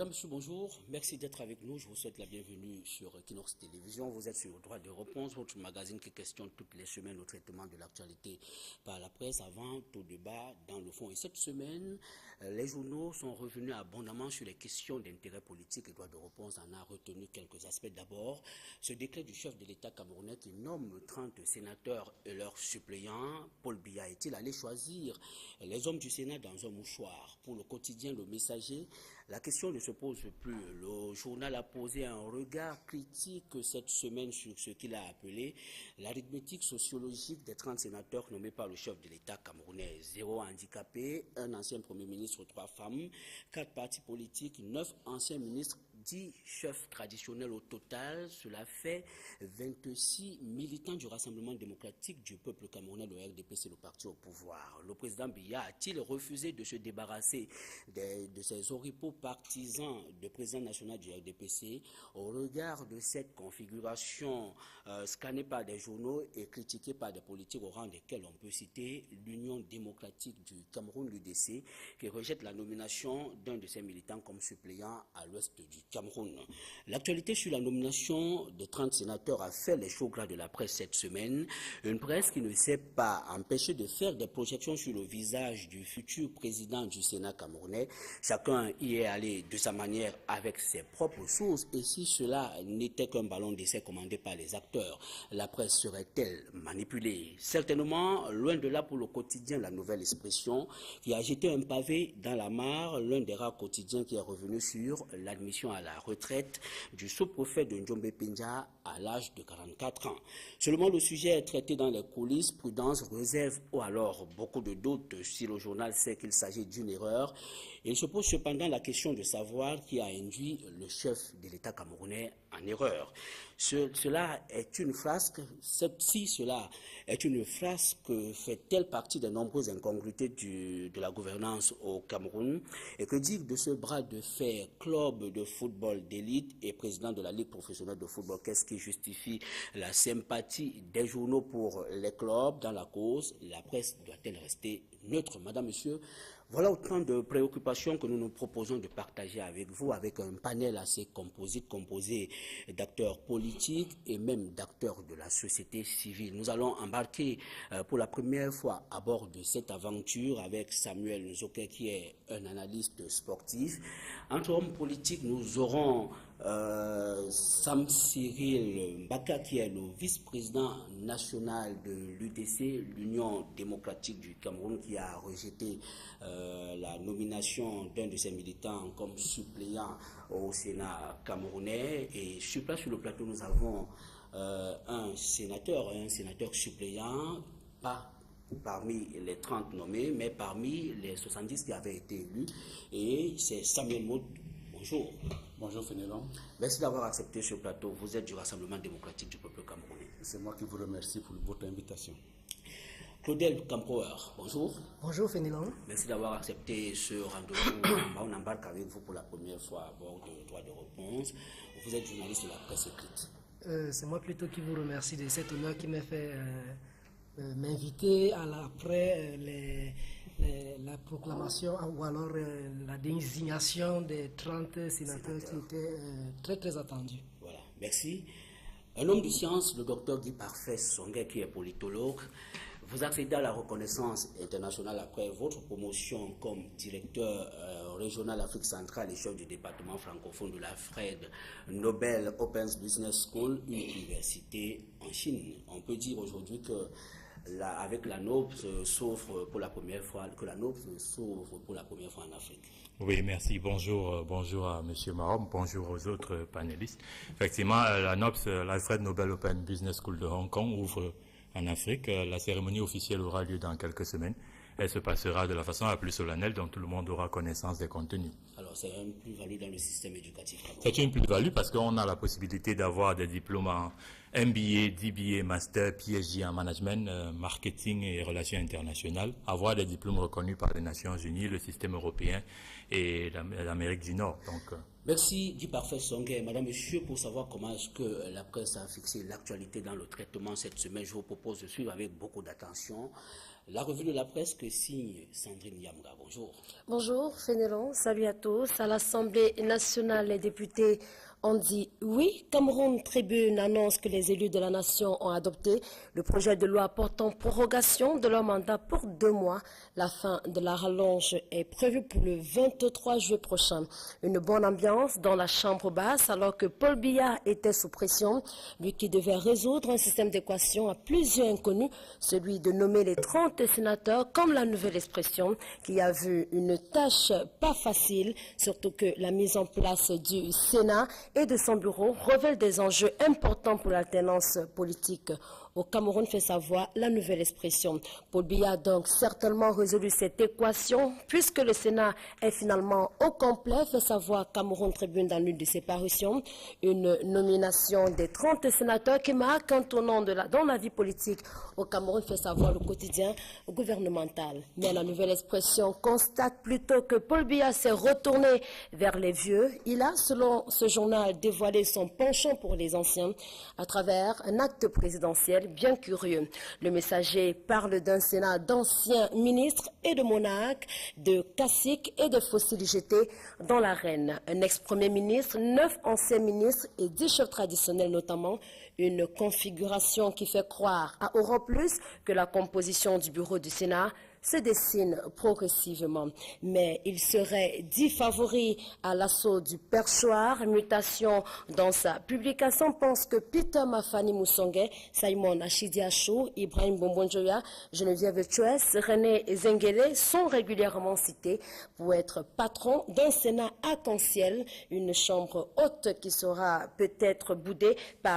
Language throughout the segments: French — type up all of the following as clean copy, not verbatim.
Madame, Monsieur, bonjour. Merci d'être avec nous. Je vous souhaite la bienvenue sur Equinox Télévision. Vous êtes sur Droit de Réponse, votre magazine qui questionne toutes les semaines le traitement de l'actualité par la presse, avant tout débat dans le fond. Et cette semaine, les journaux sont revenus abondamment sur les questions d'intérêt politique et Droit de Réponse en a retenu quelques aspects. D'abord, ce décret du chef de l'État camerounais qui nomme 30 sénateurs et leurs suppléants. Paul Biya est-il allé choisir les hommes du Sénat dans un mouchoir? Pour le quotidien Le Messager, la question ne se pose plus. Le journal a posé un regard critique cette semaine sur ce qu'il a appelé l'arithmétique sociologique des 30 sénateurs nommés par le chef de l'État camerounais. 0 handicapés, un ancien Premier ministre, 3 femmes, 4 partis politiques, 9 anciens ministres, 10 chefs traditionnels au total. Cela fait 26 militants du Rassemblement démocratique du peuple camerounais, le RDPC, le parti au pouvoir. Le président Biya a-t-il refusé de se débarrasser de ses oripeaux partisans de président national du RDPC au regard de cette configuration scannée par des journaux et critiquée par des politiques au rang desquels on peut citer l'Union démocratique du Cameroun, l'UDC, qui rejette la nomination d'un de ses militants comme suppléant à l'ouest du Cameroun. L'actualité sur la nomination de 30 sénateurs a fait les chauds gras de la presse cette semaine. Une presse qui ne s'est pas empêchée de faire des projections sur le visage du futur président du Sénat camerounais. Chacun y est allé de sa manière avec ses propres sources. Et si cela n'était qu'un ballon d'essai commandé par les acteurs, la presse serait-elle manipulée? Certainement, loin de là pour le quotidien La Nouvelle Expression, qui a jeté un pavé dans la mare, l'un des rares quotidiens qui est revenu sur l'admission à la retraite du sous-préfet de Njombe Pinja à l'âge de 44 ans. Seulement, le sujet est traité dans les coulisses, prudence, réserve ou alors beaucoup de doutes si le journal sait qu'il s'agit d'une erreur. Il se pose cependant la question de savoir qui a induit le chef de l'État camerounais en erreur. Cela est une frasque, si cela est une frasque, fait-elle partie des nombreuses incongruités de la gouvernance au Cameroun? Et que dire de ce bras de fer, club de football d'élite et président de la Ligue professionnelle de football? Qu'est-ce qui justifie la sympathie des journaux pour les clubs dans la cause? La presse doit-elle rester neutre? Madame, Monsieur, voilà autant de préoccupations que nous nous proposons de partager avec vous, avec un panel assez composé d'acteurs politiques et même d'acteurs de la société civile. Nous allons embarquer pour la première fois à bord de cette aventure avec Samuel Nzoké, qui est un analyste sportif. Entre hommes politiques, nous aurons Sam Cyril Mbaka, qui est le vice-président national de l'UDC, l'Union démocratique du Cameroun, qui a rejeté la nomination d'un de ses militants comme suppléant au Sénat camerounais. Et sur place, sur le plateau, nous avons un sénateur suppléant, pas parmi les 30 nommés, mais parmi les 70 qui avaient été élus. Et c'est Samuel Maud. Bonjour. Bonjour Fénélon. Merci d'avoir accepté ce plateau. Vous êtes du Rassemblement démocratique du peuple camerounais. C'est moi qui vous remercie pour votre invitation. Claudel Camproer, bonjour. Bonjour Fénélon. Merci d'avoir accepté ce rendez-vous. On embarque avec vous pour la première fois à bord de Droit de Réponse. Vous êtes journaliste de la presse écrite. C'est moi plutôt qui vous remercie de cet honneur qui m'a fait m'inviter après la proclamation ou alors la désignation des 30 sénateurs qui étaient très très attendus. Voilà, merci. Un homme de science, le docteur Guy Parfait Songué, qui est politologue. Vous accédez à la reconnaissance internationale après votre promotion comme directeur régional Afrique centrale et chef du département francophone de la Fred Nobel Open Business School, une université en Chine. On peut dire aujourd'hui que avec la NOBS s'ouvre pour la première fois, en Afrique. Oui, merci. Bonjour à M. Marom, bonjour aux autres panélistes. Effectivement, la NOBS, l'Alfred Nobel Open Business School de Hong Kong, ouvre en Afrique. La cérémonie officielle aura lieu dans quelques semaines. Elle se passera de la façon la plus solennelle, dont tout le monde aura connaissance des contenus. Alors, c'est une plus-value dans le système éducatif. C'est une plus-value parce qu'on a la possibilité d'avoir des diplômes en MBA, DBA, Master, PhD en Management, Marketing et Relations internationales, avoir des diplômes reconnus par les Nations Unies, le système européen et l'Amérique du Nord. Donc, Merci du parfait Songhé. Madame, Monsieur, pour savoir comment est-ce que la presse a fixé l'actualité dans le traitement cette semaine, je vous propose de suivre avec beaucoup d'attention la revue de la presse que signe Sandrine Yamga. Bonjour. Bonjour Fénélon, salut à tous. À l'Assemblée nationale, les députés ont dit oui. Cameroun Tribune annonce que les élus de la nation ont adopté le projet de loi portant prorogation de leur mandat pour 2 mois. La fin de la rallonge est prévue pour le 23 juillet prochain. Une bonne ambiance dans la chambre basse alors que Paul Biya était sous pression, lui qui devait résoudre un système d'équations à plusieurs inconnus, celui de nommer les 30 sénateurs comme la nouvelle expression qui a vu une tâche pas facile, surtout que la mise en place du Sénat et de son bureau révèle des enjeux importants pour l'alternance politique. Au Cameroun, fait savoir la nouvelle expression. Paul Biya a donc certainement résolu cette équation puisque le Sénat est finalement au complet, fait savoir Cameroun Tribune dans l'une de ses parutions. Une nomination des 30 sénateurs qui marque un tournant dans la vie politique au Cameroun, fait savoir le quotidien gouvernemental. Mais la nouvelle expression constate plutôt que Paul Biya s'est retourné vers les vieux. Il a, selon ce journal, dévoilé son penchant pour les anciens à travers un acte présidentiel bien curieux. Le Messager parle d'un Sénat d'anciens ministres et de monarques, de caciques et de fossiles jetés dans l'arène. Un ex-premier ministre, 9 anciens ministres et 10 chefs traditionnels notamment. Une configuration qui fait croire à Europe Plus que la composition du bureau du Sénat se dessine progressivement. Mais il serait 10 favoris à l'assaut du perchoir. Mutation dans sa publication pense que Peter Mafani Moussongue, Simon Achidiachou, Ibrahim Bombonjoya, Geneviève Chouès, René Zengele sont régulièrement cités pour être patron d'un Sénat arc-en-ciel, une chambre haute qui sera peut-être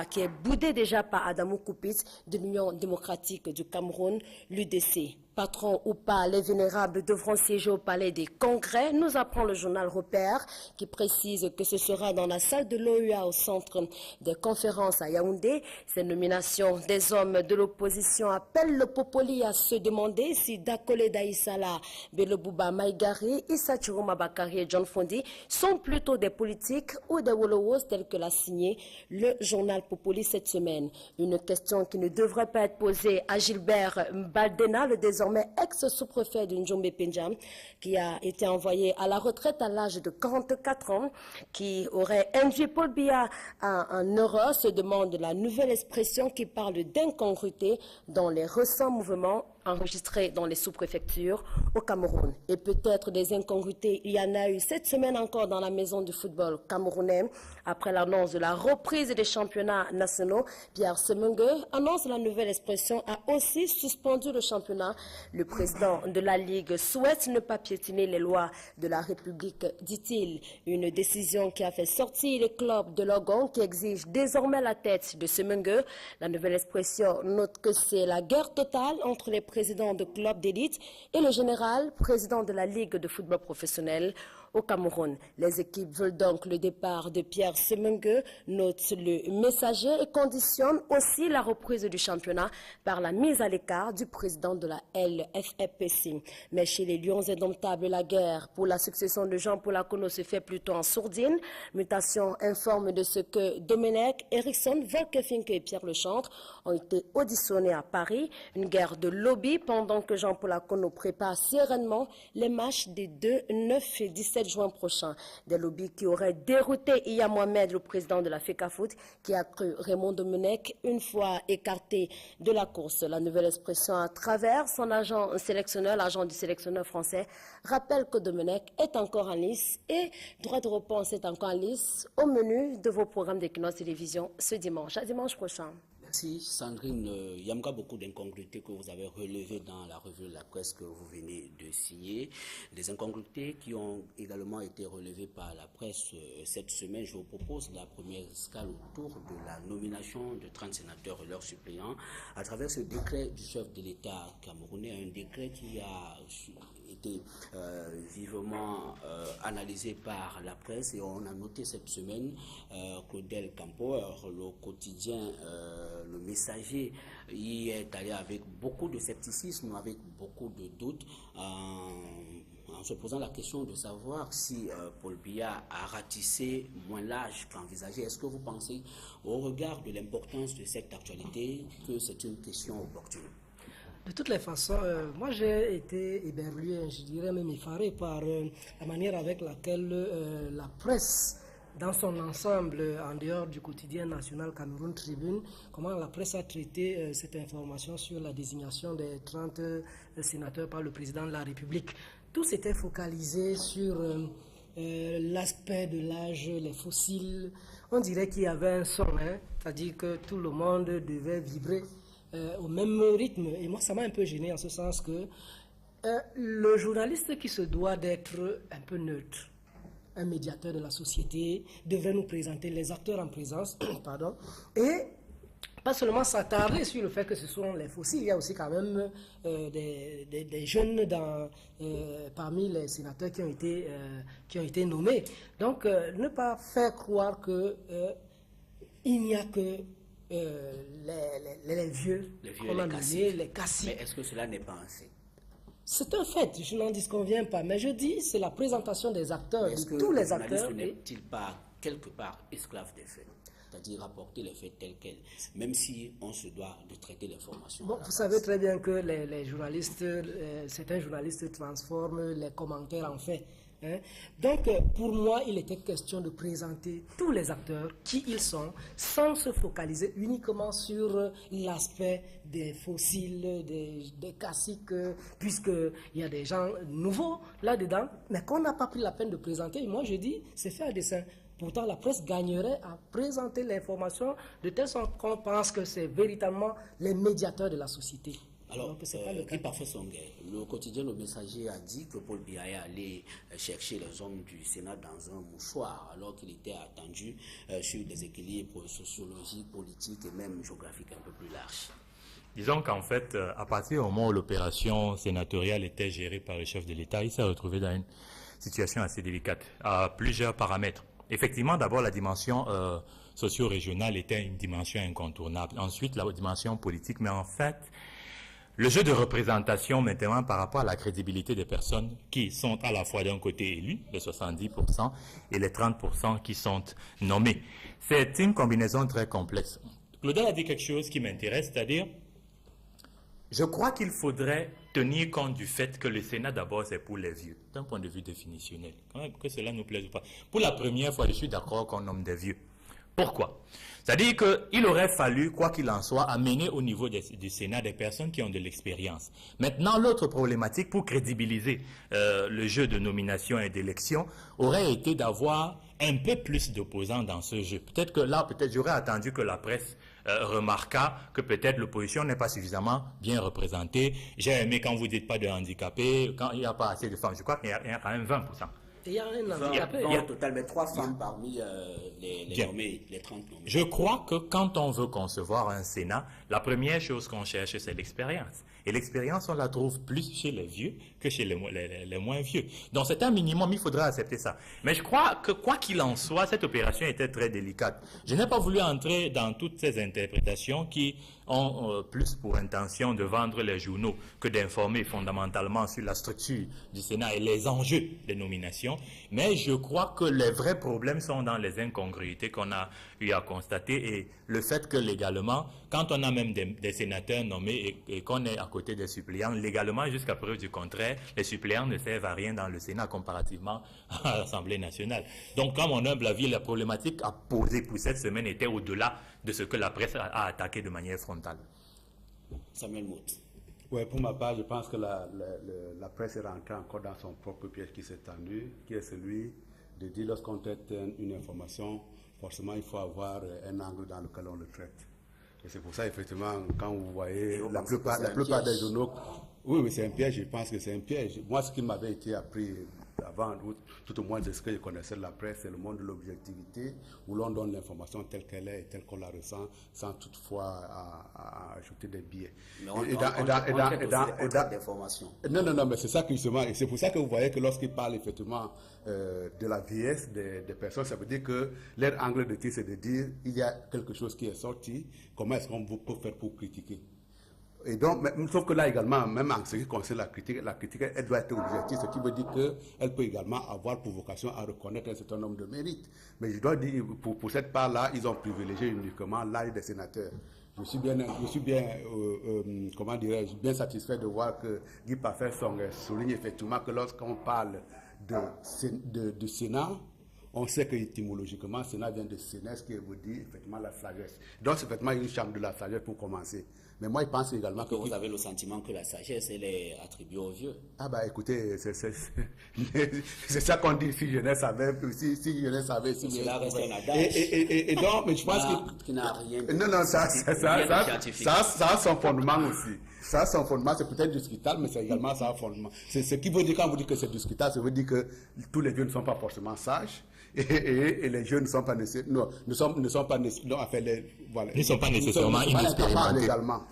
qui est boudée déjà par Adamou Koupitz de l'Union démocratique du Cameroun, l'UDC. Patron ou pas, les vénérables devront siéger au palais des congrès, nous apprend le journal Repère, qui précise que ce sera dans la salle de l'OUA au centre des conférences à Yaoundé. Ces nominations des hommes de l'opposition appellent le Popoli à se demander si Dakole Daïsala, Belobouba Maïgari, Issa Chiroma Bakari et John Fondi sont plutôt des politiques ou des Wolowos tels que l'a signé le journal Popoli cette semaine. Une question qui ne devrait pas être posée à Gilbert Baldena, le désormais ex-sous-préfet de Njombe Pendjam, qui a été envoyé à la retraite à l'âge de 44 ans, qui aurait induit Paul Biya en erreur, se demande la nouvelle expression qui parle d'incongruité dans les récents mouvements enregistrés dans les sous-préfectures au Cameroun. Et peut-être des incongruités, il y en a eu cette semaine encore dans la maison du football camerounais. Après l'annonce de la reprise des championnats nationaux, Pierre Semengue annonce la nouvelle expression a aussi suspendu le championnat. Le président de la Ligue souhaite ne pas piétiner les lois de la République, dit-il. Une décision qui a fait sortir les clubs de l'Ogon qui exigent désormais la tête de Semengue. La nouvelle expression note que c'est la guerre totale entre les président de club d'élite et le général, président de la Ligue de football professionnel au Cameroun. Les équipes veulent donc le départ de Pierre Semengue, note le Messager, et conditionne aussi la reprise du championnat par la mise à l'écart du président de la LFFPC. Mais chez les Lions indomptables, la guerre pour la succession de Jean-Paul Akono se fait plutôt en sourdine. Mutation informe de ce que Domenech, Eriksson, Volker-Finke et Pierre Lechantre ont été auditionnés à Paris. Une guerre de lobby pendant que Jean-Paul Akono prépare sereinement les matchs des 2, 9 et 17 juin prochain. Des lobbies qui auraient dérouté Iya Mohamed, le président de la FECAFOOT, qui a cru Raymond Domenech une fois écarté de la course. La nouvelle expression à travers son agent sélectionneur, l'agent du sélectionneur français, rappelle que Domenech est encore en lice et droit de réponse est encore en lice au menu de vos programmes d'Equinox Télévision ce dimanche. À dimanche prochain. Merci Sandrine Yamga, beaucoup d'incongruités que vous avez relevées dans la revue de la presse que vous venez de signer. Des incongruités qui ont également été relevées par la presse cette semaine. Je vous propose la première escale autour de la nomination de 30 sénateurs et leurs suppléants à travers ce décret du chef de l'État camerounais, un décret qui a été vivement analysé par la presse et on a noté cette semaine Claudel Campoer, le quotidien Le Messager, y est allé avec beaucoup de scepticisme, avec beaucoup de doutes en en se posant la question de savoir si Paul Biya a ratissé moins large qu'envisagé. Est-ce que vous pensez, au regard de l'importance de cette actualité, que c'est une question opportune? De toutes les façons, moi j'ai été éberlué, je dirais même effaré par la manière avec laquelle la presse, dans son ensemble, en dehors du quotidien national Cameroun Tribune, comment la presse a traité cette information sur la désignation des 30 sénateurs par le président de la République. Tout s'était focalisé sur l'aspect de l'âge, les fossiles. On dirait qu'il y avait un son, hein, c'est-à-dire que tout le monde devait vibrer au même rythme. Et moi, ça m'a un peu gêné en ce sens que le journaliste qui se doit d'être un peu neutre, un médiateur de la société, devrait nous présenter les acteurs en présence, pardon, et pas seulement s'attarder sur le fait que ce sont les fossiles, il y a aussi quand même des jeunes parmi les sénateurs qui ont été nommés. Donc, ne pas faire croire qu'il n'y a que les vieux, les caciques. Mais est-ce que cela n'est pas assez? C'est un fait, je n'en disconviens pas, mais je dis c'est la présentation des acteurs, de tous les acteurs. N'est-il pas quelque part esclave des faits? C'est-à-dire rapporter les faits tels quels, même si on se doit de traiter l'information. Bon, vous savez très bien que les journalistes, certains journalistes transforment les commentaires en faits. Hein. Donc, pour moi, il était question de présenter tous les acteurs, qui ils sont, sans se focaliser uniquement sur l'aspect des fossiles, des caciques, puisqu'il y a des gens nouveaux là-dedans, mais qu'on n'a pas pris la peine de présenter. Et moi, je dis, c'est fait à dessein. Pourtant, la presse gagnerait à présenter l'information de telle sorte qu'on pense que c'est véritablement les médiateurs de la société. Alors, parfait Songhai, le quotidien Le Messager a dit que Paul Biya est allé chercher les hommes du Sénat dans un mouchoir, alors qu'il était attendu sur des équilibres sociologiques, politiques et même géographiques un peu plus larges. Disons qu'en fait, à partir du moment où l'opération sénatoriale était gérée par le chef de l'État, il s'est retrouvé dans une situation assez délicate, à plusieurs paramètres. Effectivement, d'abord, la dimension socio-régionale était une dimension incontournable. Ensuite, la dimension politique, mais en fait, le jeu de représentation maintenant par rapport à la crédibilité des personnes qui sont à la fois d'un côté élus, les 70%, et les 30% qui sont nommés. C'est une combinaison très complexe. Claudel a dit quelque chose qui m'intéresse, c'est-à-dire, je crois qu'il faudrait tenir compte du fait que le Sénat d'abord c'est pour les vieux, d'un point de vue définitionnel, quand même que cela nous plaise ou pas. Pour la première fois, je suis d'accord qu'on nomme des vieux. Pourquoi? C'est-à-dire qu'il aurait fallu, quoi qu'il en soit, amener au niveau du Sénat des personnes qui ont de l'expérience. Maintenant, l'autre problématique pour crédibiliser le jeu de nomination et d'élection aurait été d'avoir un peu plus d'opposants dans ce jeu. Peut-être que là, j'aurais attendu que la presse remarqua que peut-être l'opposition n'est pas suffisamment bien représentée. J'ai aimé quand vous dites pas de handicapés, quand il n'y a pas assez de femmes. Je crois qu'il y a quand même 20%. Il y a un handicapé. Il y a au total mais 3 femmes parmi les nommés, les 30 nommés. Je crois que quand on veut concevoir un Sénat, la première chose qu'on cherche, c'est l'expérience. Et l'expérience, on la trouve plus chez les vieux que chez les moins vieux. Donc c'est un minimum, il faudra accepter ça. Mais je crois que quoi qu'il en soit, cette opération était très délicate. Je n'ai pas voulu entrer dans toutes ces interprétations qui ont plus pour intention de vendre les journaux que d'informer fondamentalement sur la structure du Sénat et les enjeux des nominations. Mais je crois que les vrais problèmes sont dans les incongruités qu'on a eu à constater et le fait que légalement, quand on a même des sénateurs nommés et qu'on est à côté des suppléants, légalement, jusqu'à preuve du contraire, les suppléants ne servent à rien dans le Sénat comparativement à l'Assemblée nationale. Donc, comme mon humble avis, la problématique à poser pour cette semaine était au-delà de ce que la presse a attaqué de manière frontale. Samuel Mout. Ouais, pour ma part, je pense que la presse est rentrée encore dans son propre piège qui s'est tendu, qui est celui de dire lorsqu'on traite une information, forcément il faut avoir un angle dans lequel on le traite. Et c'est pour ça, effectivement, quand vous voyez la plupart des journaux, oui, c'est un piège, je pense que c'est un piège. Moi, ce qui m'avait été appris avant, tout au moins de ce que je connaissais de la presse, c'est le monde de l'objectivité, où l'on donne l'information telle qu'elle est et telle qu'on la ressent, sans toutefois ajouter des biais. Mais on traite d'information. Non, mais c'est ça que justement, et c'est pour ça que vous voyez que lorsqu'ils parlent effectivement de la vieillesse des personnes, ça veut dire que leur angle de tir, c'est de dire, il y a quelque chose qui est sorti, comment est-ce qu'on peut faire pour critiquer? Et donc, sauf que là également, même en ce qui concerne la critique, elle doit être objective, ce qui veut dire qu'elle peut également avoir pour vocation à reconnaître un certain nombre de mérites. Mais je dois dire, pour cette part-là, ils ont privilégié uniquement l'âge des sénateurs. Je suis bien comment dirais-je, bien satisfait de voir que Guy Parfait-Song souligne effectivement que lorsqu'on parle de Sénat, on sait que étymologiquement, Sénat vient de Sénès, qui veut dire effectivement la sagesse. Donc, c'est effectivement une chambre de la sagesse pour commencer. Mais moi, je pense également que... Vous avez le sentiment que la sagesse, elle est attribuée aux vieux. Ah bah écoutez, c'est ça qu'on dit, si je ne savais, si je ne savais... Si cela reste un adage. Et donc, mais je pense qui n'a rien de... Non, ça a son fondement aussi. Ça a son fondement, c'est peut-être discutable, mais c'est également ça a un fondement. C'est ce qui veut dire, quand vous dites que c'est discutable, ça veut dire que tous les vieux ne sont pas forcément sages. Et les jeunes ne sont pas nécessairement, ne sont pas nécessairement inexpérimentés. Également,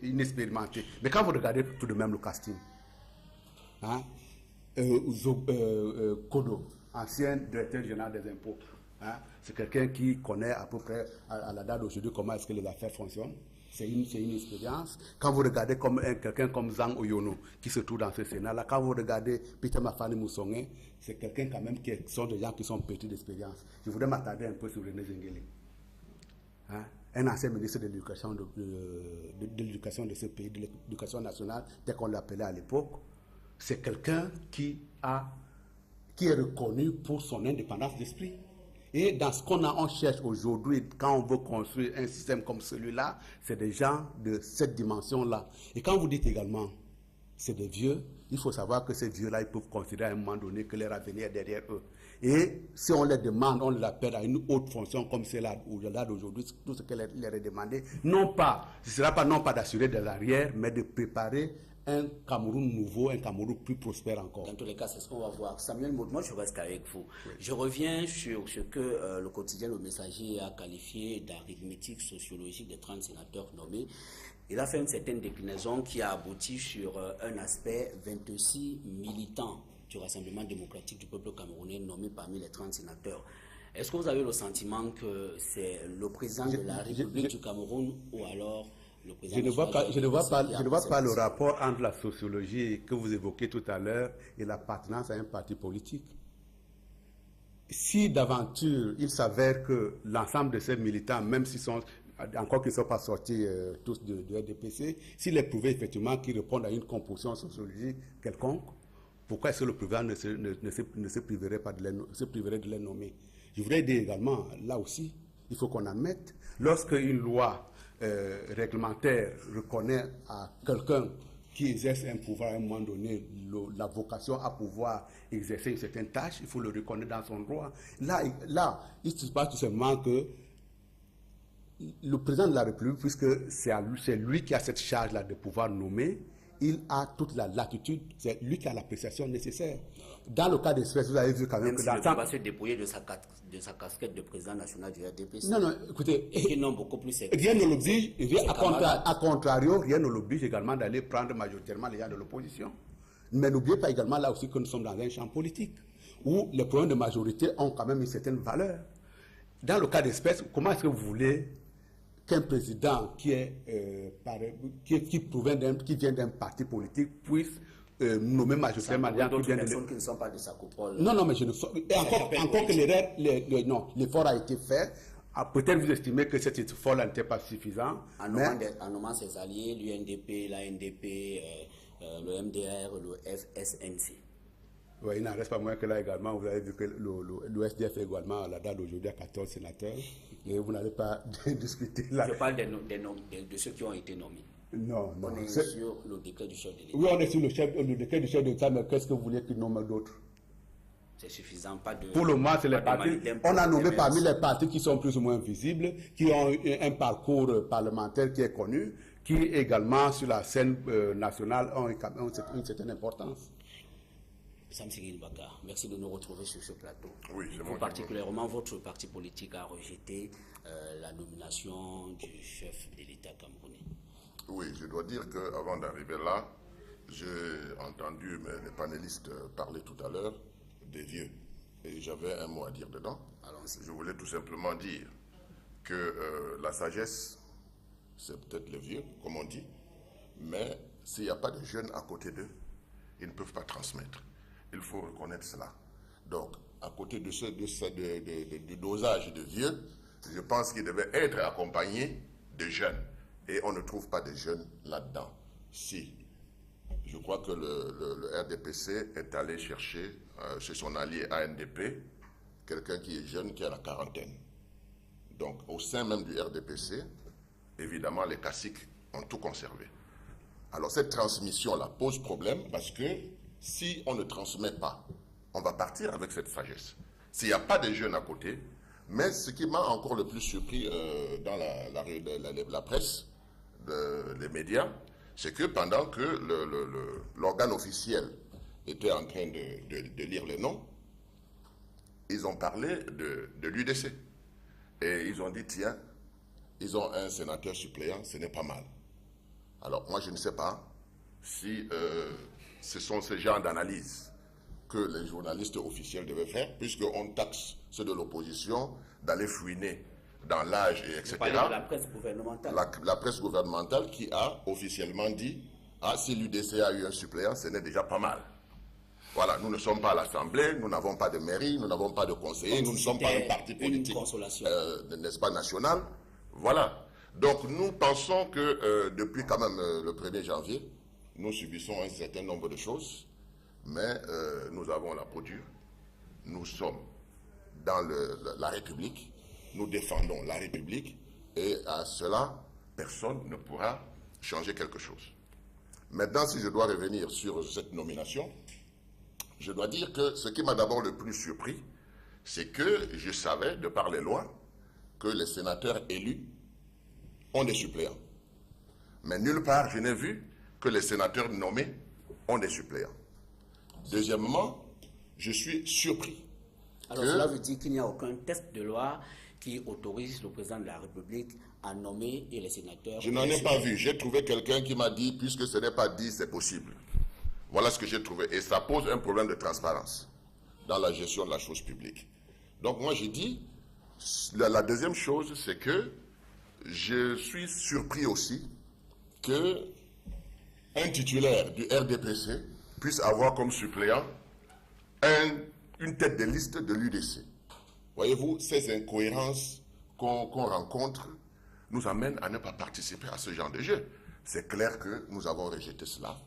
inexpérimentés. Mais quand vous regardez tout de même le casting, hein, Kodo, ancien directeur général des impôts, hein, c'est quelqu'un qui connaît à peu près à la date d'aujourd'hui comment est-ce que les affaires fonctionnent. C'est une expérience. Quand vous regardez quelqu'un comme Zhang Oyono, qui se trouve dans ce Sénat-là, quand vous regardez Peter Mafani Moussongé, c'est quelqu'un quand même qui sont des gens qui sont petits d'expérience. Je voudrais m'attarder un peu sur René Zengele. Hein? Un ancien ministre de l'éducation de ce pays, de l'éducation nationale, tel qu'on l'appelait à l'époque. C'est quelqu'un qui est reconnu pour son indépendance d'esprit. Et dans ce on cherche aujourd'hui, quand on veut construire un système comme celui-là, c'est des gens de cette dimension-là. Et quand vous dites également, c'est des vieux, il faut savoir que ces vieux-là, ils peuvent considérer à un moment donné que leur avenir est derrière eux. Et si on les demande, on les appelle à une haute fonction comme celle-là d'aujourd'hui, tout ce qu'elle leur est demandé, ce ne sera pas non pas d'assurer de l'arrière, mais de préparer un Cameroun nouveau, un Cameroun plus prospère encore. Dans tous les cas, c'est ce qu'on va voir. Samuel Maud, moi je reste avec vous. Oui. Je reviens sur ce que le quotidien Le Messager a qualifié d'arithmétique sociologique des 30 sénateurs nommés. Il a fait une certaine déclinaison qui a abouti sur un aspect 26 militants du Rassemblement démocratique du peuple camerounais nommés parmi les 30 sénateurs. Est-ce que vous avez le sentiment que c'est le président de la République du Cameroun ou alors... Je ne vois pas le rapport entre la sociologie que vous évoquez tout à l'heure et l'appartenance à un parti politique. Si d'aventure il s'avère que l'ensemble de ces militants, même s'ils sont, encore qu'ils ne sont pas sortis tous de RDPC, s'il est prouvé effectivement qu'ils répondent à une composition sociologique quelconque, pourquoi est-ce que le président ne se priverait de les nommer? Je voudrais dire également, là aussi, il faut qu'on admette, lorsque une loi réglementaire reconnaît à quelqu'un qui exerce un pouvoir à un moment donné la vocation à pouvoir exercer une certaine tâche, il faut le reconnaître dans son droit. Là, il se passe tout simplement que le président de la République, puisque c'est lui qui a cette charge-là de pouvoir nommer, il a toute la latitude, c'est lui qui a l'appréciation nécessaire. Dans le cas d'espèce, vous avez vu quand même que dans le temps... Même s'il ne peut pas se dépouiller de sa casquette de président national du RDPC. Non, écoutez... Qui n'ont beaucoup plus... Rien ne l'oblige, à contrario, rien ne l'oblige également d'aller prendre majoritairement les gens de l'opposition. Mais n'oubliez pas également là aussi que nous sommes dans un champ politique, où les problèmes de majorité ont quand même une certaine valeur. Dans le cas d'espèce, comment est-ce que vous voulez qu'un président qui vient d'un parti politique puisse nommer majoritairement des gens qui viennent de... personnes qui ne sont pas de sa coupole. Non, mais je ne... Encore que l'effort a été fait, peut-être vous estimez que cet effort n'était pas suffisant. En nommant ses alliés, l'UNDP, l'ANDP, le MDR, le FSNC. Oui, il n'en reste pas moins que là également, vous avez vu que le SDF également, à la date d'aujourd'hui, à 14 sénateurs. Et vous n'allez pas discuter là. Je parle de ceux qui ont été nommés. Non. On est sur le décret du chef de l'État. Oui, on est sur le décret du chef de l'État, mais qu'est-ce que vous voulez qu'il nomme d'autres? C'est suffisant, pas de... Pour le moment, c'est les partis. On a nommé parmi les partis qui sont plus ou moins visibles, qui ont un parcours parlementaire qui est connu, qui également, sur la scène nationale, ont une certaine importance. Samsingil Bakar, merci de nous retrouver sur ce plateau. Oui, Vous particulièrement, votre parti politique a rejeté la nomination du chef de l'État camerounais. Oui, je dois dire qu'avant d'arriver là, j'ai entendu les panélistes parler tout à l'heure des vieux. Et j'avais un mot à dire dedans. Je voulais tout simplement dire que la sagesse, c'est peut-être les vieux, comme on dit, Mais s'il n'y a pas de jeunes à côté d'eux, ils ne peuvent pas transmettre. Il faut reconnaître cela. Donc, à côté du dosage de vieux, je pense qu'il devait être accompagné de jeunes. Et on ne trouve pas de jeunes là-dedans. Si, je crois que le RDPC est allé chercher chez son allié ANDP quelqu'un qui est jeune, qui a la quarantaine. Donc, au sein même du RDPC, évidemment, les caciques ont tout conservé. Alors, cette transmission-là pose problème parce que si on ne transmet pas, on va partir avec cette sagesse. S'il n'y a pas de jeunes à côté, mais ce qui m'a encore le plus surpris dans la presse, les médias, c'est que pendant que l'organe officiel était en train de lire les noms, ils ont parlé de l'UDC. Et ils ont dit, tiens, ils ont un sénateur suppléant, ce n'est pas mal. Alors moi, je ne sais pas si ce sont ces genres d'analyse que les journalistes officiels devaient faire, puisqu'on taxe ceux de l'opposition d'aller fouiner dans l'âge, et etc. Vous parlez de la presse gouvernementale. La presse gouvernementale qui a officiellement dit, ah, si l'UDC a eu un suppléant, ce n'est déjà pas mal. Voilà, nous ne sommes pas à l'Assemblée, nous n'avons pas de mairie, nous n'avons pas de conseillers, nous ne sommes pas un parti politique, n'est-ce pas, national. Voilà. Donc nous pensons que depuis quand même le 1er janvier, nous subissons un certain nombre de choses, mais nous avons la peau dure, nous sommes dans la République, nous défendons la République, et à cela, personne ne pourra changer quelque chose. Maintenant, si je dois revenir sur cette nomination, je dois dire que ce qui m'a d'abord le plus surpris, c'est que je savais, de par les lois, que les sénateurs élus ont des suppléants. Mais nulle part, je n'ai vu que les sénateurs nommés ont des suppléants. Deuxièmement, je suis surpris. Alors cela veut dire qu'il n'y a aucun texte de loi qui autorise le président de la République à nommer et les sénateurs. Je n'en ai pas vu. J'ai trouvé quelqu'un qui m'a dit, puisque ce n'est pas dit, c'est possible. Voilà ce que j'ai trouvé. Et ça pose un problème de transparence dans la gestion de la chose publique. Donc moi j'ai dit, la deuxième chose, c'est que je suis surpris aussi que un titulaire du RDPC puisse avoir comme suppléant une tête de liste de l'UDC. Voyez-vous, ces incohérences qu'on rencontre nous amènent à ne pas participer à ce genre de jeu. C'est clair que nous avons rejeté cela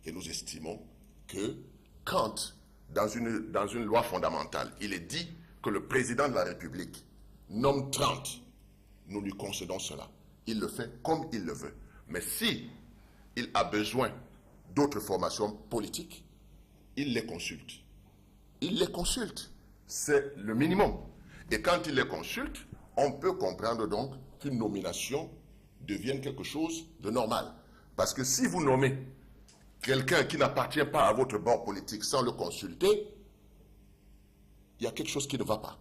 et nous estimons que quand, dans une loi fondamentale, il est dit que le président de la République nomme 30, nous lui concédons cela. Il le fait comme il le veut. Mais si il a besoin d'autres formations politiques, il les consulte. Il les consulte. C'est le minimum. Et quand il les consulte, on peut comprendre donc qu'une nomination devienne quelque chose de normal. Parce que si vous nommez quelqu'un qui n'appartient pas à votre bord politique sans le consulter, il y a quelque chose qui ne va pas.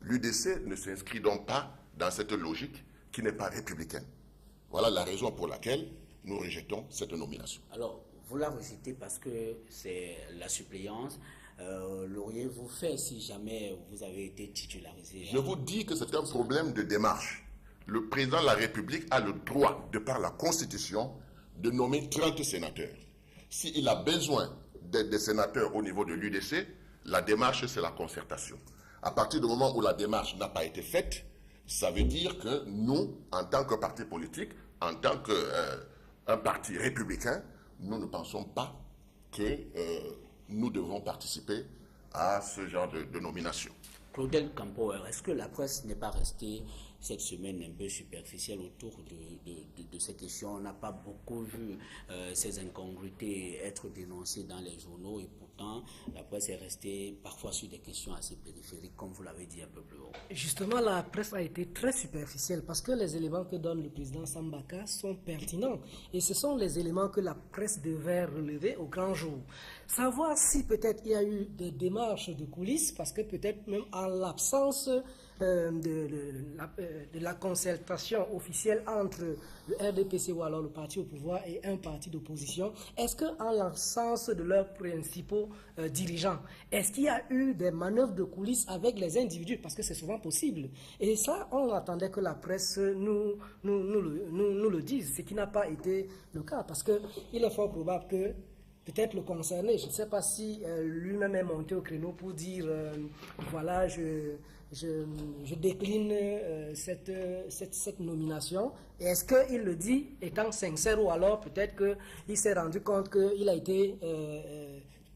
L'UDC ne s'inscrit donc pas dans cette logique qui n'est pas républicaine. Voilà la raison pour laquelle nous rejetons cette nomination. Alors, vous la rejetez parce que c'est la suppléance. L'auriez-vous fait si jamais vous avez été titularisé? Je vous dis que c'est un problème de démarche. Le président de la République a le droit, de par la Constitution, de nommer 30 sénateurs. S'il a besoin des sénateurs au niveau de l'UDC, la démarche, c'est la concertation. À partir du moment où la démarche n'a pas été faite, ça veut dire que nous, en tant que parti politique, en tant qu'un parti républicain, nous ne pensons pas que nous devons participer à ce genre de nomination. Claudel Campoer, est-ce que la presse n'est pas restée cette semaine un peu superficielle autour de cette question? On n'a pas beaucoup vu ces incongruités être dénoncées dans les journaux et pourtant la presse est restée parfois sur des questions assez périphériques, comme vous l'avez dit un peu plus haut. Justement, la presse a été très superficielle parce que les éléments que donne le président Sambaka sont pertinents et ce sont les éléments que la presse devait relever au grand jour. Savoir si peut-être il y a eu des démarches de coulisses parce que peut-être même en l'absence de la concertation officielle entre le RDPC ou alors le parti au pouvoir et un parti d'opposition, est-ce qu'en l'absence de leurs principaux dirigeants, est-ce qu'il y a eu des manœuvres de coulisses avec les individus? Parce que c'est souvent possible. Et ça, on attendait que la presse nous le dise, ce qui n'a pas été le cas. Parce qu'il est fort probable que peut-être le concerné, je ne sais pas si lui-même est monté au créneau pour dire voilà, je décline cette nomination. Et est-ce qu'il le dit étant sincère ou alors peut-être qu'il s'est rendu compte qu'il a été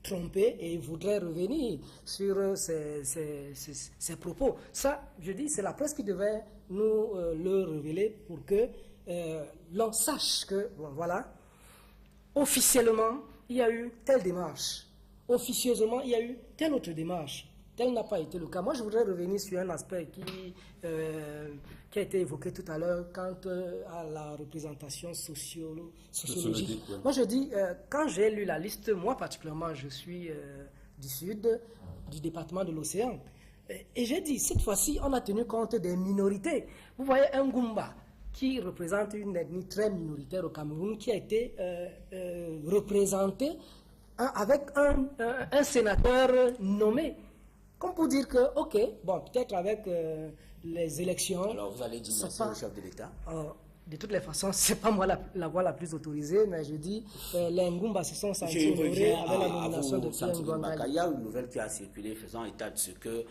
trompé et il voudrait revenir sur ses propos. Ça, je dis, c'est la presse qui devait nous le révéler pour que l'on sache que, bon, voilà, officiellement, il y a eu telle démarche. Officieusement, il y a eu telle autre démarche. Tel n'a pas été le cas. Moi, je voudrais revenir sur un aspect qui a été évoqué tout à l'heure quant à la représentation sociologique. Moi, je dis, quand j'ai lu la liste, moi particulièrement, je suis du sud, du département de l'Océan. Et j'ai dit, cette fois-ci, on a tenu compte des minorités. Vous voyez un Goumba qui représente une ethnie très minoritaire au Cameroun, qui a été représenté avec un sénateur nommé. Comme pour dire que, ok, bon, peut-être avec les élections... Alors vous allez dire merci au chef de l'État? De toutes les façons, ce n'est pas moi la voix la plus autorisée, mais je dis, les Ngumba se sont sentis honorés avec la nomination de Pierre Ngouangali. Il y a une nouvelle qui a circulé faisant état de ce que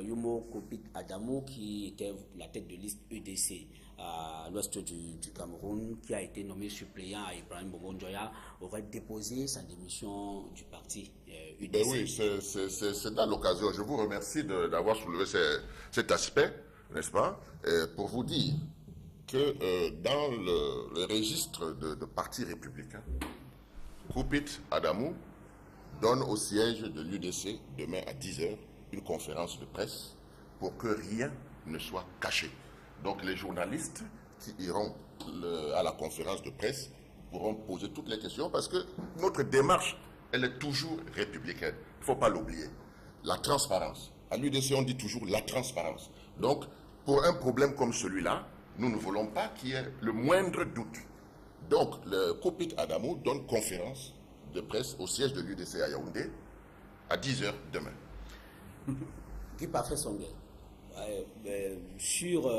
Yumo Kopit Adamou, qui était la tête de liste EDC à l'ouest du Cameroun, qui a été nommé suppléant à Ibrahim Bobonjoya, aurait déposé sa démission du parti UDC. Ben oui, c'est dans l'occasion. Je vous remercie d'avoir soulevé cet aspect, n'est-ce pas, pour vous dire que dans le registre de partis républicains, Kopit Adamou donne au siège de l'UDC demain à 10h une conférence de presse pour que rien ne soit caché. Donc les journalistes qui iront à la conférence de presse pourront poser toutes les questions parce que notre démarche, elle est toujours républicaine. Il ne faut pas l'oublier. La transparence. À l'UDC, on dit toujours la transparence. Donc, pour un problème comme celui-là, nous ne voulons pas qu'il y ait le moindre doute. Donc, le Kopit Adamou donne conférence de presse au siège de l'UDC à Yaoundé à 10h demain. Qui parfait son gars. Sur